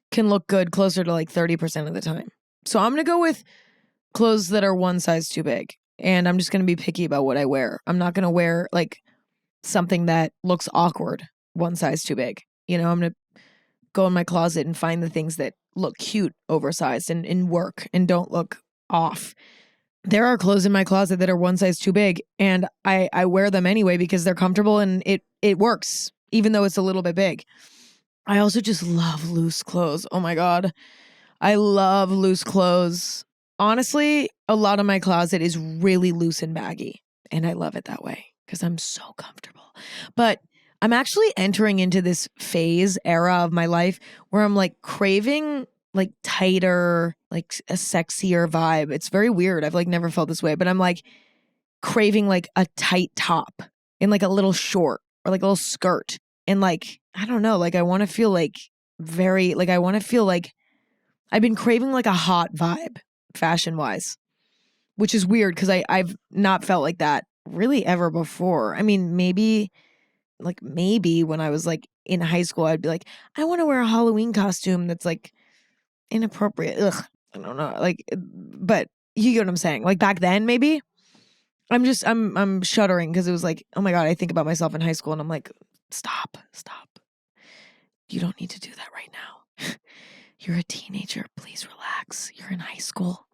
can look good closer to like 30% of the time. So I'm going to go with clothes that are one size too big. And I'm just going to be picky about what I wear. I'm not going to wear like something that looks awkward one size too big. You know, I'm going to go in my closet and find the things that look cute oversized and work and don't look off. There are clothes in my closet that are one size too big and I wear them anyway because they're comfortable and it works even though it's a little bit big. I also just love loose clothes. Oh my God. I love loose clothes. Honestly, a lot of my closet is really loose and baggy and I love it that way because I'm so comfortable. But I'm actually entering into this era of my life where I'm like craving like tighter, like a sexier vibe. It's very weird. I've like never felt this way, but I'm like craving like a tight top and like a little short or like a little skirt. And like, I don't know, like I want to feel like I've been craving like a hot vibe fashion wise, which is weird because I've not felt like that really ever before. I mean, maybe when I was like in high school, I'd be like, I want to wear a Halloween costume that's like inappropriate. Ugh, I don't know. Like, but you get what I'm saying? Like back then, maybe I'm shuddering because it was like, oh my God, I think about myself in high school and I'm like, stop. You don't need to do that right now. You're a teenager. Please relax. You're in high school.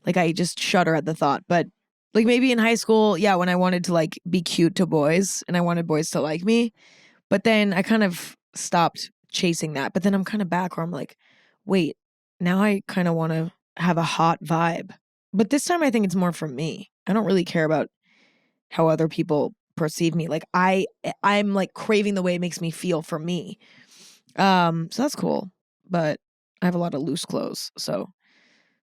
Like I just shudder at the thought, but like maybe in high school, yeah, when I wanted to like be cute to boys and I wanted boys to like me, but then I kind of stopped chasing that. But then I'm kind of back where I'm like, Wait, now I kind of want to have a hot vibe. But this time I think it's more from me. I don't really care about how other people perceive me. Like I'm like craving the way it makes me feel for me. So that's cool. But I have a lot of loose clothes, so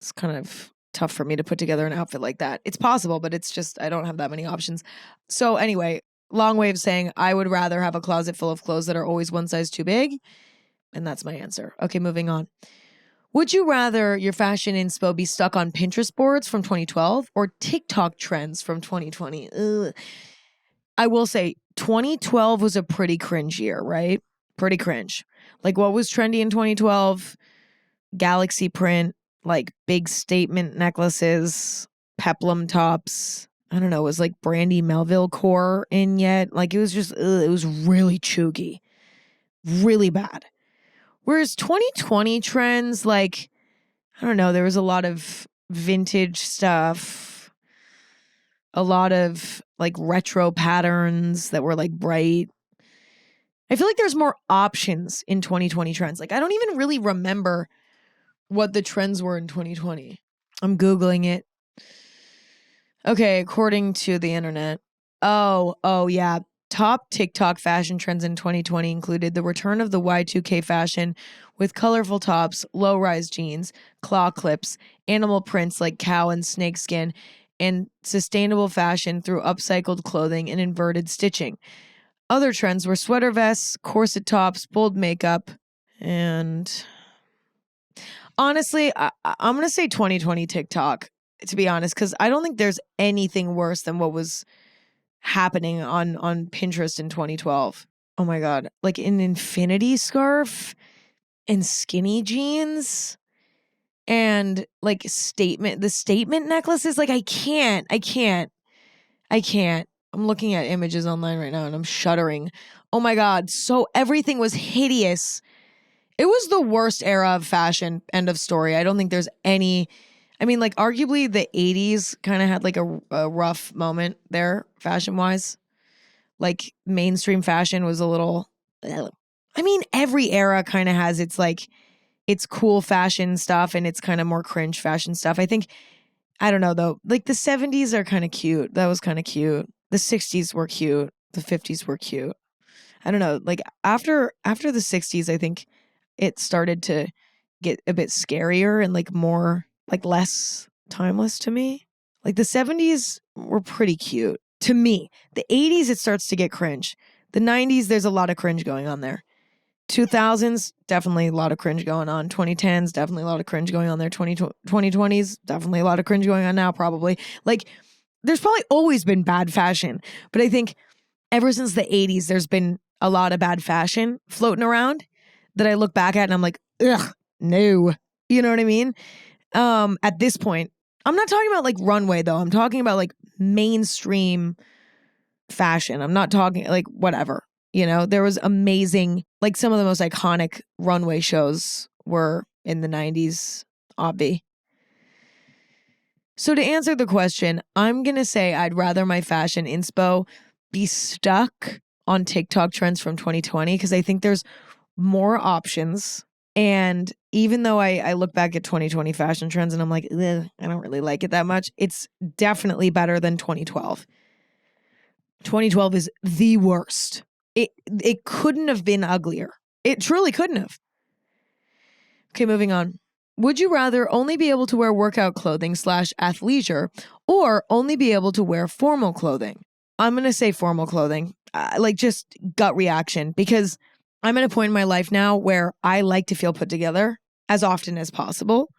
it's kind of tough for me to put together an outfit like that. It's possible, but it's just I don't have that many options. So anyway, long way of saying I would rather have a closet full of clothes that are always one size too big. And that's my answer. Okay, moving on. Would you rather your fashion inspo be stuck on Pinterest boards from 2012 or TikTok trends from 2020? Ugh. I will say 2012 was a pretty cringe year, right? Pretty cringe. Like what was trendy in 2012? Galaxy print, like big statement necklaces, peplum tops. I don't know, was like Brandy Melville core in yet? Like it was just, it was really chuggy, really bad. Whereas 2020 trends, like, I don't know, there was a lot of vintage stuff, a lot of like retro patterns that were like bright. I feel like there's more options in 2020 trends. Like, I don't even really remember what the trends were in 2020. I'm Googling it. Okay, according to the internet. Oh, yeah. Top TikTok fashion trends in 2020 included the return of the Y2K fashion with colorful tops, low-rise jeans, claw clips, animal prints like cow and snake skin, and sustainable fashion through upcycled clothing and inverted stitching. Other trends were sweater vests, corset tops, bold makeup, and honestly, I'm going to say 2020 TikTok, to be honest, because I don't think there's anything worse than what was happening on Pinterest in 2012. Oh my God. Like an infinity scarf and skinny jeans and like the statement necklaces. Like I can't. I'm looking at images online right now and I'm shuddering. Oh my God. So everything was hideous. It was the worst era of fashion. End of story. I don't think there's any. I mean, like, arguably the 80s kind of had like a rough moment there, fashion wise. Like, mainstream fashion was a little. I mean, every era kind of has its like, its cool fashion stuff and it's kind of more cringe fashion stuff. I think, I don't know though, like the 70s are kind of cute. That was kind of cute. The 60s were cute. The 50s were cute. I don't know. Like, after the 60s, I think it started to get a bit scarier and like more like less timeless to me. Like the 70s were pretty cute to me. The 80s it starts to get cringe. The 90s there's a lot of cringe going on there. 2000s definitely a lot of cringe going on. 2010s definitely a lot of cringe going on there. 2020s definitely a lot of cringe going on now probably. Like there's probably always been bad fashion, but I think ever since the 80s there's been a lot of bad fashion floating around that I look back at and I'm like, ugh, no. You know what I mean? At this point, I'm not talking about like runway though. I'm talking about like mainstream fashion. I'm not talking like whatever. You know, there was amazing, like some of the most iconic runway shows were in the 90s, obvi. So to answer the question, I'm going to say I'd rather my fashion inspo be stuck on TikTok trends from 2020 because I think there's more options. And even though I look back at 2020 fashion trends and I'm like, I don't really like it that much, it's definitely better than 2012. 2012 is the worst. It couldn't have been uglier. It truly couldn't have. Okay, moving on. Would you rather only be able to wear workout clothing / athleisure or only be able to wear formal clothing? I'm going to say formal clothing, like just gut reaction, because I'm at a point in my life now where I like to feel put together as often as possible.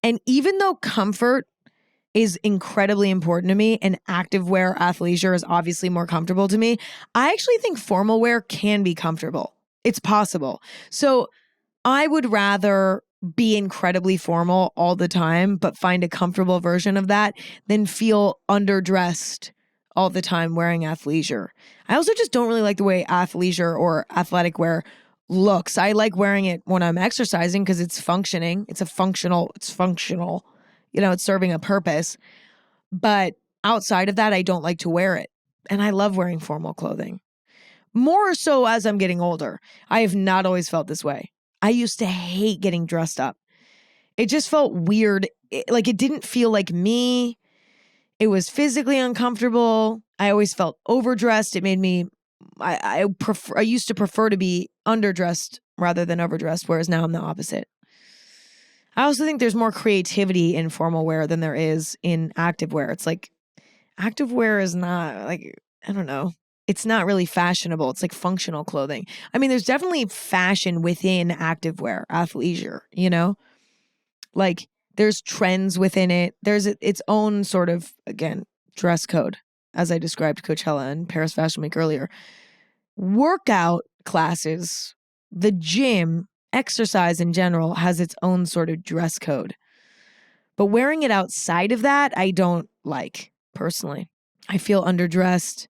And even though comfort is incredibly important to me and active wear athleisure is obviously more comfortable to me, I actually think formal wear can be comfortable. It's possible. So I would rather be incredibly formal all the time, but find a comfortable version of that than feel underdressed all the time wearing athleisure. I also just don't really like the way athleisure or athletic wear looks. I like wearing it when I'm exercising because it's functioning. It's functional. You know, it's serving a purpose. But outside of that, I don't like to wear it. And I love wearing formal clothing. More so as I'm getting older. I have not always felt this way. I used to hate getting dressed up. It just felt weird. Like it didn't feel like me. It was physically uncomfortable. I always felt overdressed. It made me, I used to prefer to be underdressed rather than overdressed, whereas now I'm the opposite. I also think there's more creativity in formal wear than there is in activewear. It's like activewear is not like, I don't know. It's not really fashionable. It's like functional clothing. I mean, there's definitely fashion within activewear, athleisure, you know? Like there's trends within it. There's its own sort of, again, dress code, as I described Coachella and Paris Fashion Week earlier. Workout classes, the gym, exercise in general has its own sort of dress code. But wearing it outside of that, I don't like personally. I feel underdressed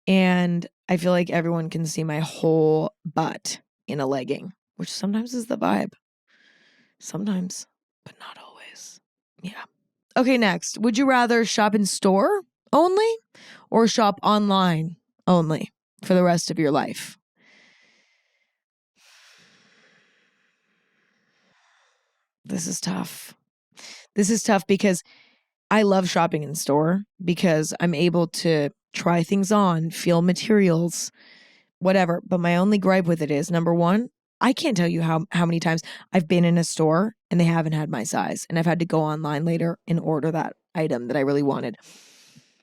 and I feel like everyone can see my whole butt in a legging, which sometimes is the vibe. Sometimes, but not always. Yeah. Okay, next. Would you rather shop in store only or shop online only for the rest of your life? This is tough. This is tough because I love shopping in store because I'm able to try things on, feel materials, whatever. But my only gripe with it is number one, I can't tell you how many times I've been in a store and they haven't had my size. And I've had to go online later and order that item that I really wanted.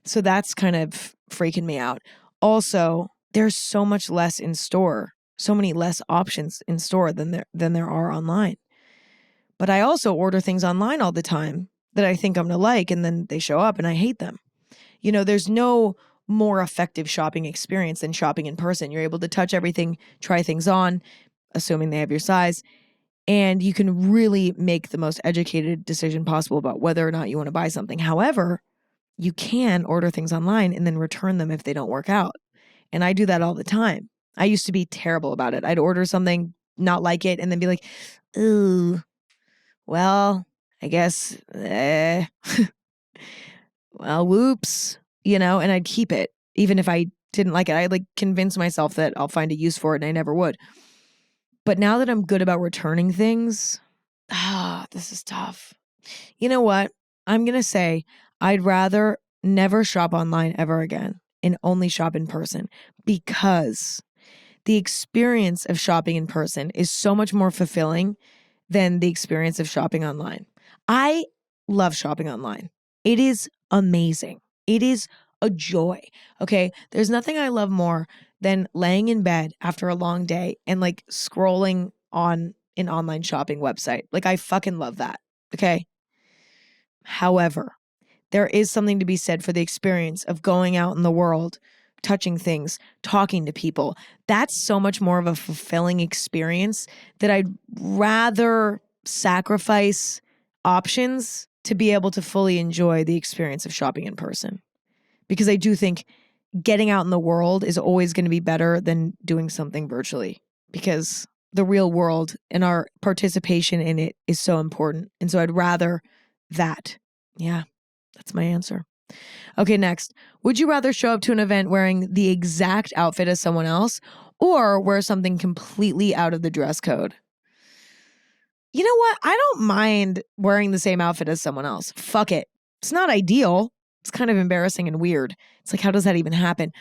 So that's kind of freaking me out. Also, there's so much less in store, so many less options in store than there are online. But I also order things online all the time that I think I'm going to like, and then they show up and I hate them. You know, there's no more effective shopping experience than shopping in person. You're able to touch everything, try things on, assuming they have your size, and you can really make the most educated decision possible about whether or not you want to buy something. However, you can order things online and then return them if they don't work out. And I do that all the time. I used to be terrible about it. I'd order something, not like it, and then be like, ooh, well, I guess, well, whoops, you know, and I'd keep it. Even if I didn't like it, I'd like convince myself that I'll find a use for it and I never would. But now that I'm good about returning things, this is tough. You know what? I'm going to say I'd rather never shop online ever again and only shop in person because the experience of shopping in person is so much more fulfilling than the experience of shopping online. I love shopping online. It is amazing. It is a joy. Okay. There's nothing I love more than laying in bed after a long day and like scrolling on an online shopping website. Like I fucking love that. Okay. However, there is something to be said for the experience of going out in the world, touching things, talking to people. That's so much more of a fulfilling experience that I'd rather sacrifice options to be able to fully enjoy the experience of shopping in person. Because I do think getting out in the world is always going to be better than doing something virtually because the real world and our participation in it is so important. And so I'd rather that. Yeah, that's my answer. Okay, next. Would you rather show up to an event wearing the exact outfit as someone else or wear something completely out of the dress code? You know what? I don't mind wearing the same outfit as someone else. Fuck it. It's not ideal. It's kind of embarrassing and weird. It's like, how does that even happen?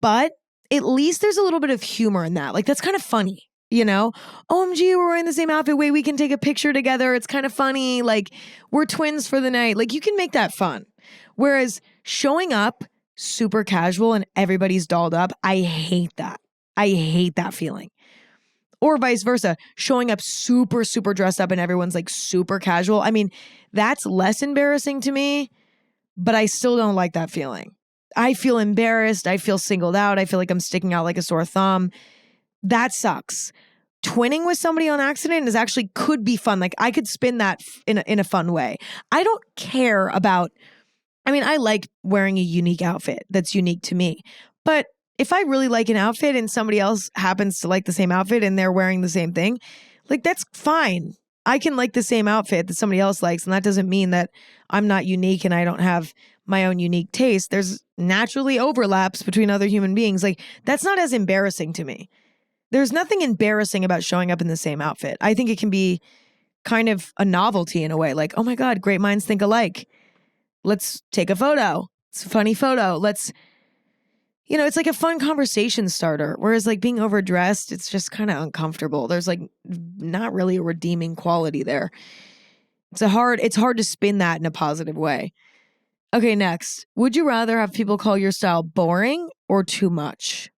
But at least there's a little bit of humor in that. Like, that's kind of funny, you know? OMG, we're wearing the same outfit. Wait, we can take a picture together. It's kind of funny. Like, we're twins for the night. Like, you can make that fun. Whereas showing up super casual and everybody's dolled up, I hate that. I hate that feeling. Or vice versa, showing up super, super dressed up and everyone's like super casual. I mean, that's less embarrassing to me, but I still don't like that feeling. I feel embarrassed. I feel singled out. I feel like I'm sticking out like a sore thumb. That sucks. Twinning with somebody on accident is actually could be fun. Like I could spin that in a fun way. I don't care about, I mean, I like wearing a unique outfit that's unique to me, but if I really like an outfit and somebody else happens to like the same outfit and they're wearing the same thing, like that's fine. I can like the same outfit that somebody else likes. And that doesn't mean that I'm not unique and I don't have my own unique taste. There's naturally overlaps between other human beings. Like that's not as embarrassing to me. there's nothing embarrassing about showing up in the same outfit. I think it can be kind of a novelty in a way. Like, oh my God, great minds think alike. Let's take a photo. It's a funny photo. It's like a fun conversation starter. Whereas like being overdressed, it's just kind of uncomfortable. There's like not really a redeeming quality there. It's hard to spin that in a positive way. Okay, next. Would you rather have people call your style boring or too much?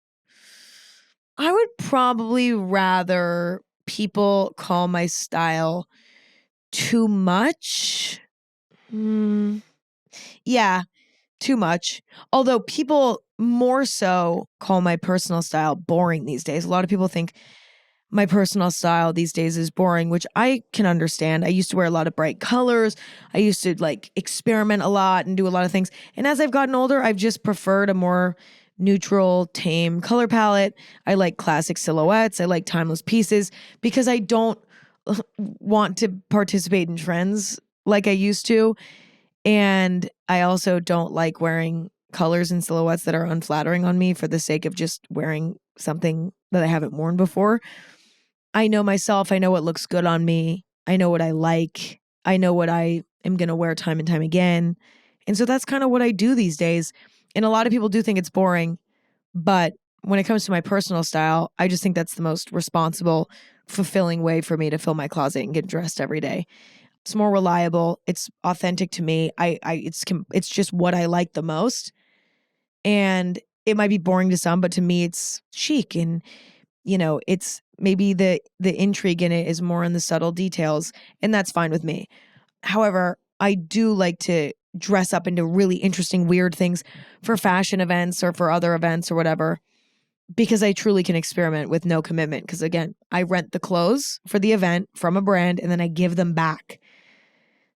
I would probably rather people call my style too much. Yeah, too much. Although people more so call my personal style boring these days. A lot of people think my personal style these days is boring, which I can understand. I used to wear a lot of bright colors. I used to like experiment a lot and do a lot of things. And as I've gotten older, I've just preferred a more neutral, tame color palette. I like classic silhouettes. I like timeless pieces because I don't want to participate in trends like I used to. And I also don't like wearing colors and silhouettes that are unflattering on me for the sake of just wearing something that I haven't worn before. I know myself. I know what looks good on me. I know what I like. I know what I am going to wear time and time again. And so that's kind of what I do these days. And a lot of people do think it's boring. But when it comes to my personal style, I just think that's the most responsible, fulfilling way for me to fill my closet and get dressed every day. It's more reliable. It's authentic to me. It's just what I like the most. And it might be boring to some, but to me it's chic, and it's maybe the intrigue in it is more in the subtle details, and that's fine with me. However, I do like to dress up into really interesting, weird things for fashion events or for other events or whatever, because I truly can experiment with no commitment. Because again, I rent the clothes for the event from a brand and then I give them back.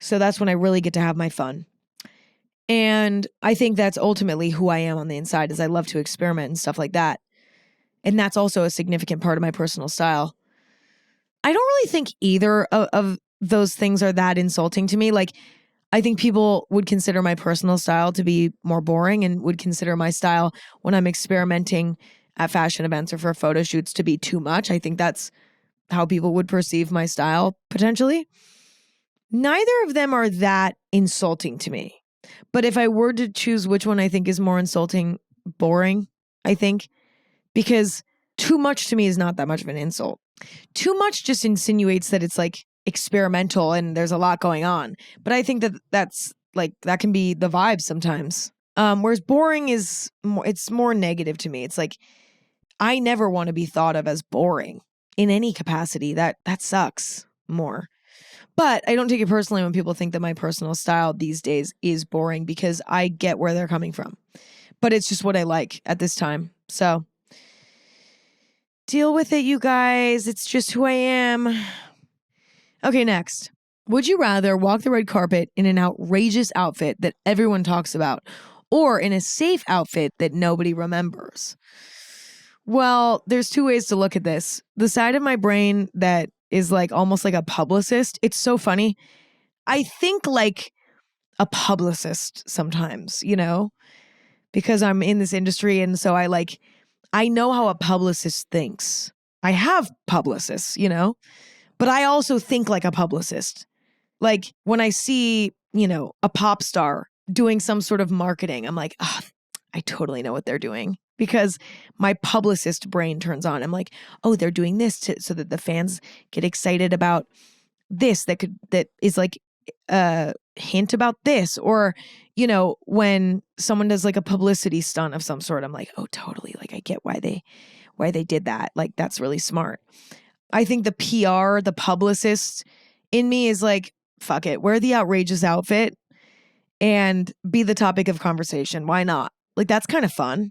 So that's when I really get to have my fun. And I think that's ultimately who I am on the inside, is I love to experiment and stuff like that. And that's also a significant part of my personal style. I don't really think either of those things are that insulting to me. Like, I think people would consider my personal style to be more boring and would consider my style when I'm experimenting at fashion events or for photo shoots to be too much. I think that's how people would perceive my style potentially. Neither of them are that insulting to me. But if I were to choose which one I think is more insulting, boring, I think, because too much to me is not that much of an insult. Too much just insinuates that it's like experimental and there's a lot going on. But I think that's like, that can be the vibe sometimes. Whereas boring is more, it's more negative to me. It's like, I never want to be thought of as boring in any capacity. That sucks more. But I don't take it personally when people think that my personal style these days is boring, because I get where they're coming from. But it's just what I like at this time. So deal with it, you guys. It's just who I am. Okay, next. Would you rather walk the red carpet in an outrageous outfit that everyone talks about, or in a safe outfit that nobody remembers? Well, there's two ways to look at this. The side of my brain that is like almost like a publicist. It's so funny. I think like a publicist sometimes, because I'm in this industry. And so I know how a publicist thinks. I have publicists, but I also think like a publicist. Like when I see, a pop star doing some sort of marketing, I'm like, oh, I totally know what they're doing. Because my publicist brain turns on. I'm like, oh, they're doing this so that the fans get excited about this that is like a hint about this. Or, when someone does like a publicity stunt of some sort, I'm like, oh, totally. Like I get why they did that. Like that's really smart. I think the PR, the publicist in me is like, fuck it, wear the outrageous outfit and be the topic of conversation. Why not? Like, that's kind of fun,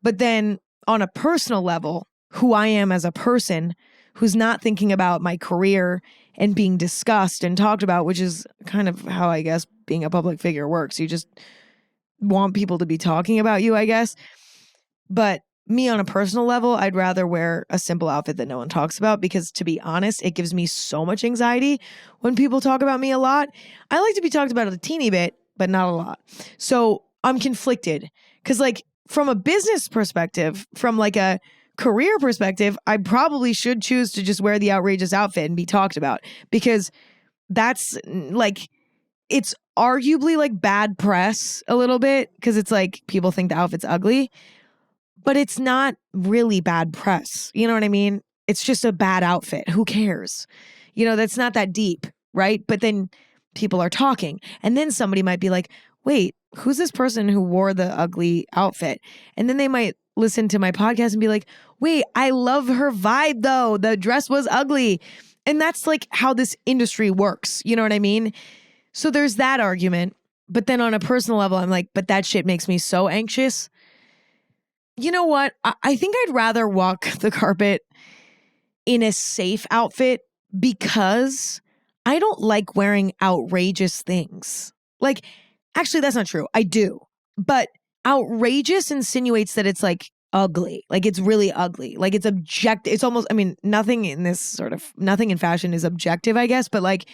But then on a personal level, who I am as a person who's not thinking about my career and being discussed and talked about, which is kind of how I guess being a public figure works. You just want people to be talking about you, I guess. But me on a personal level, I'd rather wear a simple outfit that no one talks about, because to be honest, it gives me so much anxiety when people talk about me a lot. I like to be talked about a teeny bit, but not a lot. So I'm conflicted because like from a business perspective, from like a career perspective, I probably should choose to just wear the outrageous outfit and be talked about, because that's like, it's arguably like bad press a little bit, because it's like people think the outfit's ugly, but it's not really bad press. You know what I mean? It's just a bad outfit. Who cares? You know, that's not that deep, right? But then people are talking, and then somebody might be like, wait, who's this person who wore the ugly outfit? And then they might listen to my podcast and be like, wait, I love her vibe though. The dress was ugly. And that's like how this industry works. You know what I mean? So there's that argument. But then on a personal level, I'm like, but that shit makes me so anxious. You know what? I think I'd rather walk the carpet in a safe outfit, because I don't like wearing outrageous things. Like, actually, that's not true. I do. But outrageous insinuates that it's like ugly. Like, it's really ugly. Like, it's objective. It's almost, I mean, nothing in fashion is objective, I guess, but like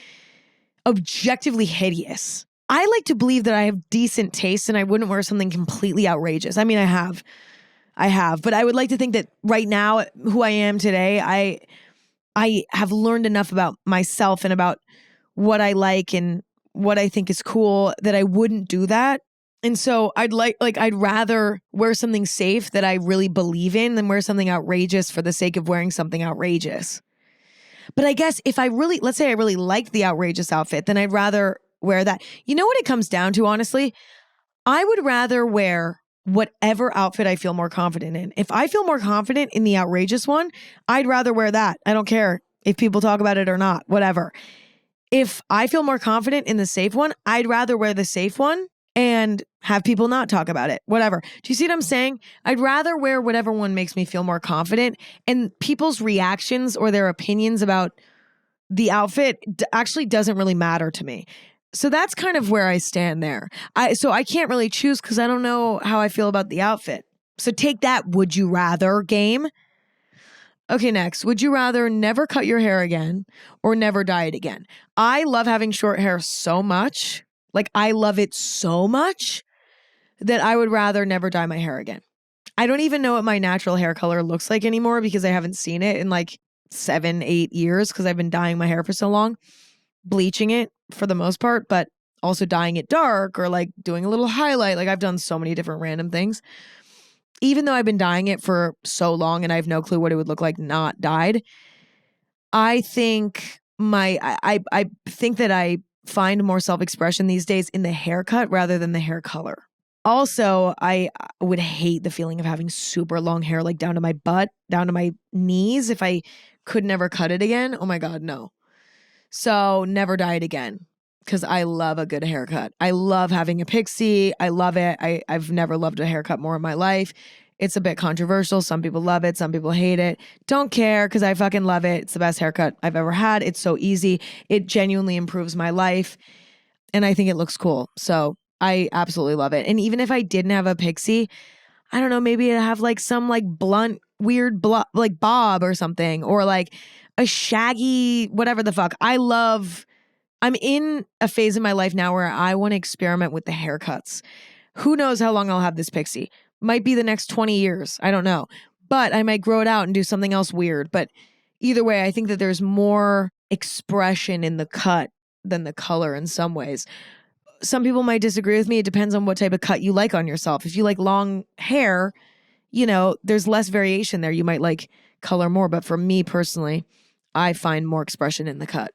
objectively hideous. I like to believe that I have decent taste and I wouldn't wear something completely outrageous. I mean, I have, but I would like to think that right now, who I am today, I have learned enough about myself and about what I like and what I think is cool that I wouldn't do that. And so I'd rather wear something safe that I really believe in than wear something outrageous for the sake of wearing something outrageous. But I guess if let's say I really liked the outrageous outfit, then I'd rather wear that. You know what it comes down to, honestly? I would rather wear whatever outfit I feel more confident in. If I feel more confident in the outrageous one, I'd rather wear that. I don't care if people talk about it or not, whatever. If I feel more confident in the safe one, I'd rather wear the safe one and have people not talk about it, whatever. Do you see what I'm saying? I'd rather wear whatever one makes me feel more confident, and people's reactions or their opinions about the outfit actually doesn't really matter to me. So that's kind of where I stand there. So I can't really choose because I don't know how I feel about the outfit. So take that would you rather game. Okay, next. Would you rather never cut your hair again or never dye it again? I love having short hair so much. Like, I love it so much that I would rather never dye my hair again. I don't even know what my natural hair color looks like anymore because I haven't seen it in like 7-8 years because I've been dyeing my hair for so long. Bleaching it for the most part, but also dyeing it dark or like doing a little highlight. Like, I've done so many different random things. Even though I've been dyeing it for so long and I have no clue what it would look like not dyed, I think I think that I find more self-expression these days in the haircut rather than the hair color. Also, I would hate the feeling of having super long hair, like down to my butt, down to my knees. If I could never cut it again, oh my God, no. So never dye it again because I love a good haircut. I love having a pixie. I love it. I've never loved a haircut more in my life. It's a bit controversial. Some people love it. Some people hate it. Don't care because I fucking love it. It's the best haircut I've ever had. It's so easy. It genuinely improves my life. And I think it looks cool. So I absolutely love it. And even if I didn't have a pixie, I don't know, maybe I'd have like some like blunt, weird, like bob or something, or like a shaggy, whatever the fuck. I'm in a phase in my life now where I want to experiment with the haircuts. Who knows how long I'll have this pixie? Might be the next 20 years. I don't know. But I might grow it out and do something else weird. But either way, I think that there's more expression in the cut than the color in some ways. Some people might disagree with me. It depends on what type of cut you like on yourself. If you like long hair, you know, there's less variation there. You might like color more. But for me personally, I find more expression in the cut.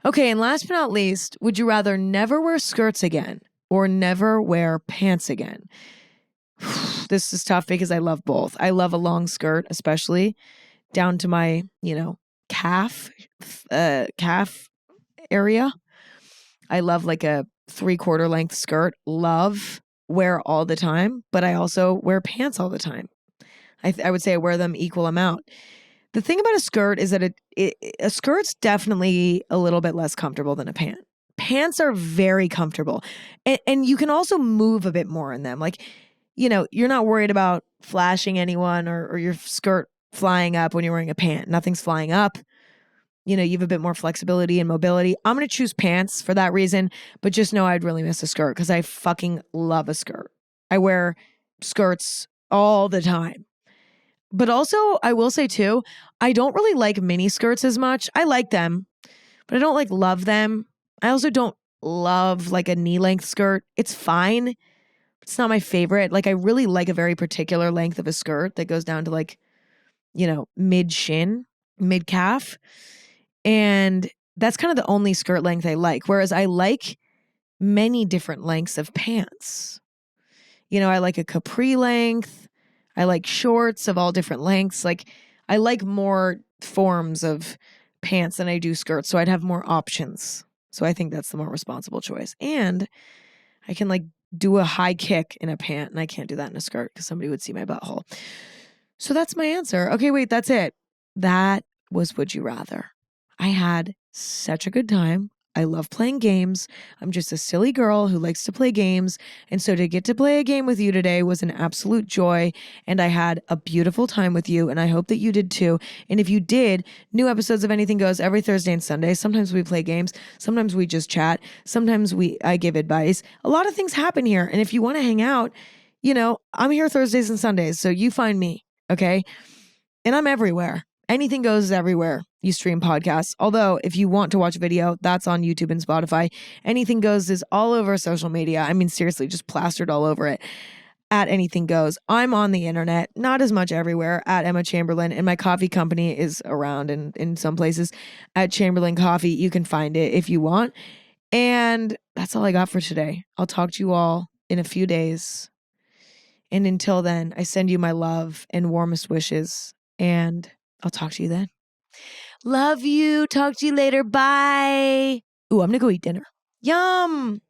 Okay, and last but not least, would you rather never wear skirts again or never wear pants again? This is tough because I love both. I love a long skirt, especially down to my, calf area. I love like a 3/4 length skirt. Love, wear all the time, but I also wear pants all the time. I would say I wear them equal amount. The thing about a skirt is that a skirt's definitely a little bit less comfortable than a pant. Pants are very comfortable. And you can also move a bit more in them. Like, you're not worried about flashing anyone or your skirt flying up when you're wearing a pant. Nothing's flying up. You have a bit more flexibility and mobility. I'm going to choose pants for that reason, but just know I'd really miss a skirt because I fucking love a skirt. I wear skirts all the time. But also, I will say too, I don't really like mini skirts as much. I like them, but I don't like love them. I also don't love like a knee length skirt. It's fine. It's not my favorite. Like I really like a very particular length of a skirt that goes down to like, mid shin, mid calf. And that's kind of the only skirt length I like. Whereas I like many different lengths of pants. I like a capri length. I like shorts of all different lengths. Like I like more forms of pants than I do skirts. So I'd have more options. So I think that's the more responsible choice. And I can like do a high kick in a pant, and I can't do that in a skirt because somebody would see my butthole. So that's my answer. Okay, wait, that's it. That was Would You Rather. I had such a good time. I love playing games. I'm just a silly girl who likes to play games. And so to get to play a game with you today was an absolute joy. And I had a beautiful time with you. And I hope that you did too. And if you did, new episodes of Anything Goes every Thursday and Sunday. Sometimes we play games. Sometimes we just chat. Sometimes I give advice. A lot of things happen here. And if you want to hang out, I'm here Thursdays and Sundays. So you find me. Okay. And I'm everywhere. Anything Goes is everywhere you stream podcasts. Although if you want to watch video, that's on YouTube and Spotify. Anything Goes is all over social media. I mean, seriously, just plastered all over it at Anything Goes. I'm on the internet, not as much everywhere, at Emma Chamberlain. And my coffee company is around in some places at Chamberlain Coffee. You can find it if you want. And that's all I got for today. I'll talk to you all in a few days. And until then, I send you my love and warmest wishes. And I'll talk to you then. Love you. Talk to you later. Bye. Ooh, I'm going to go eat dinner. Yum.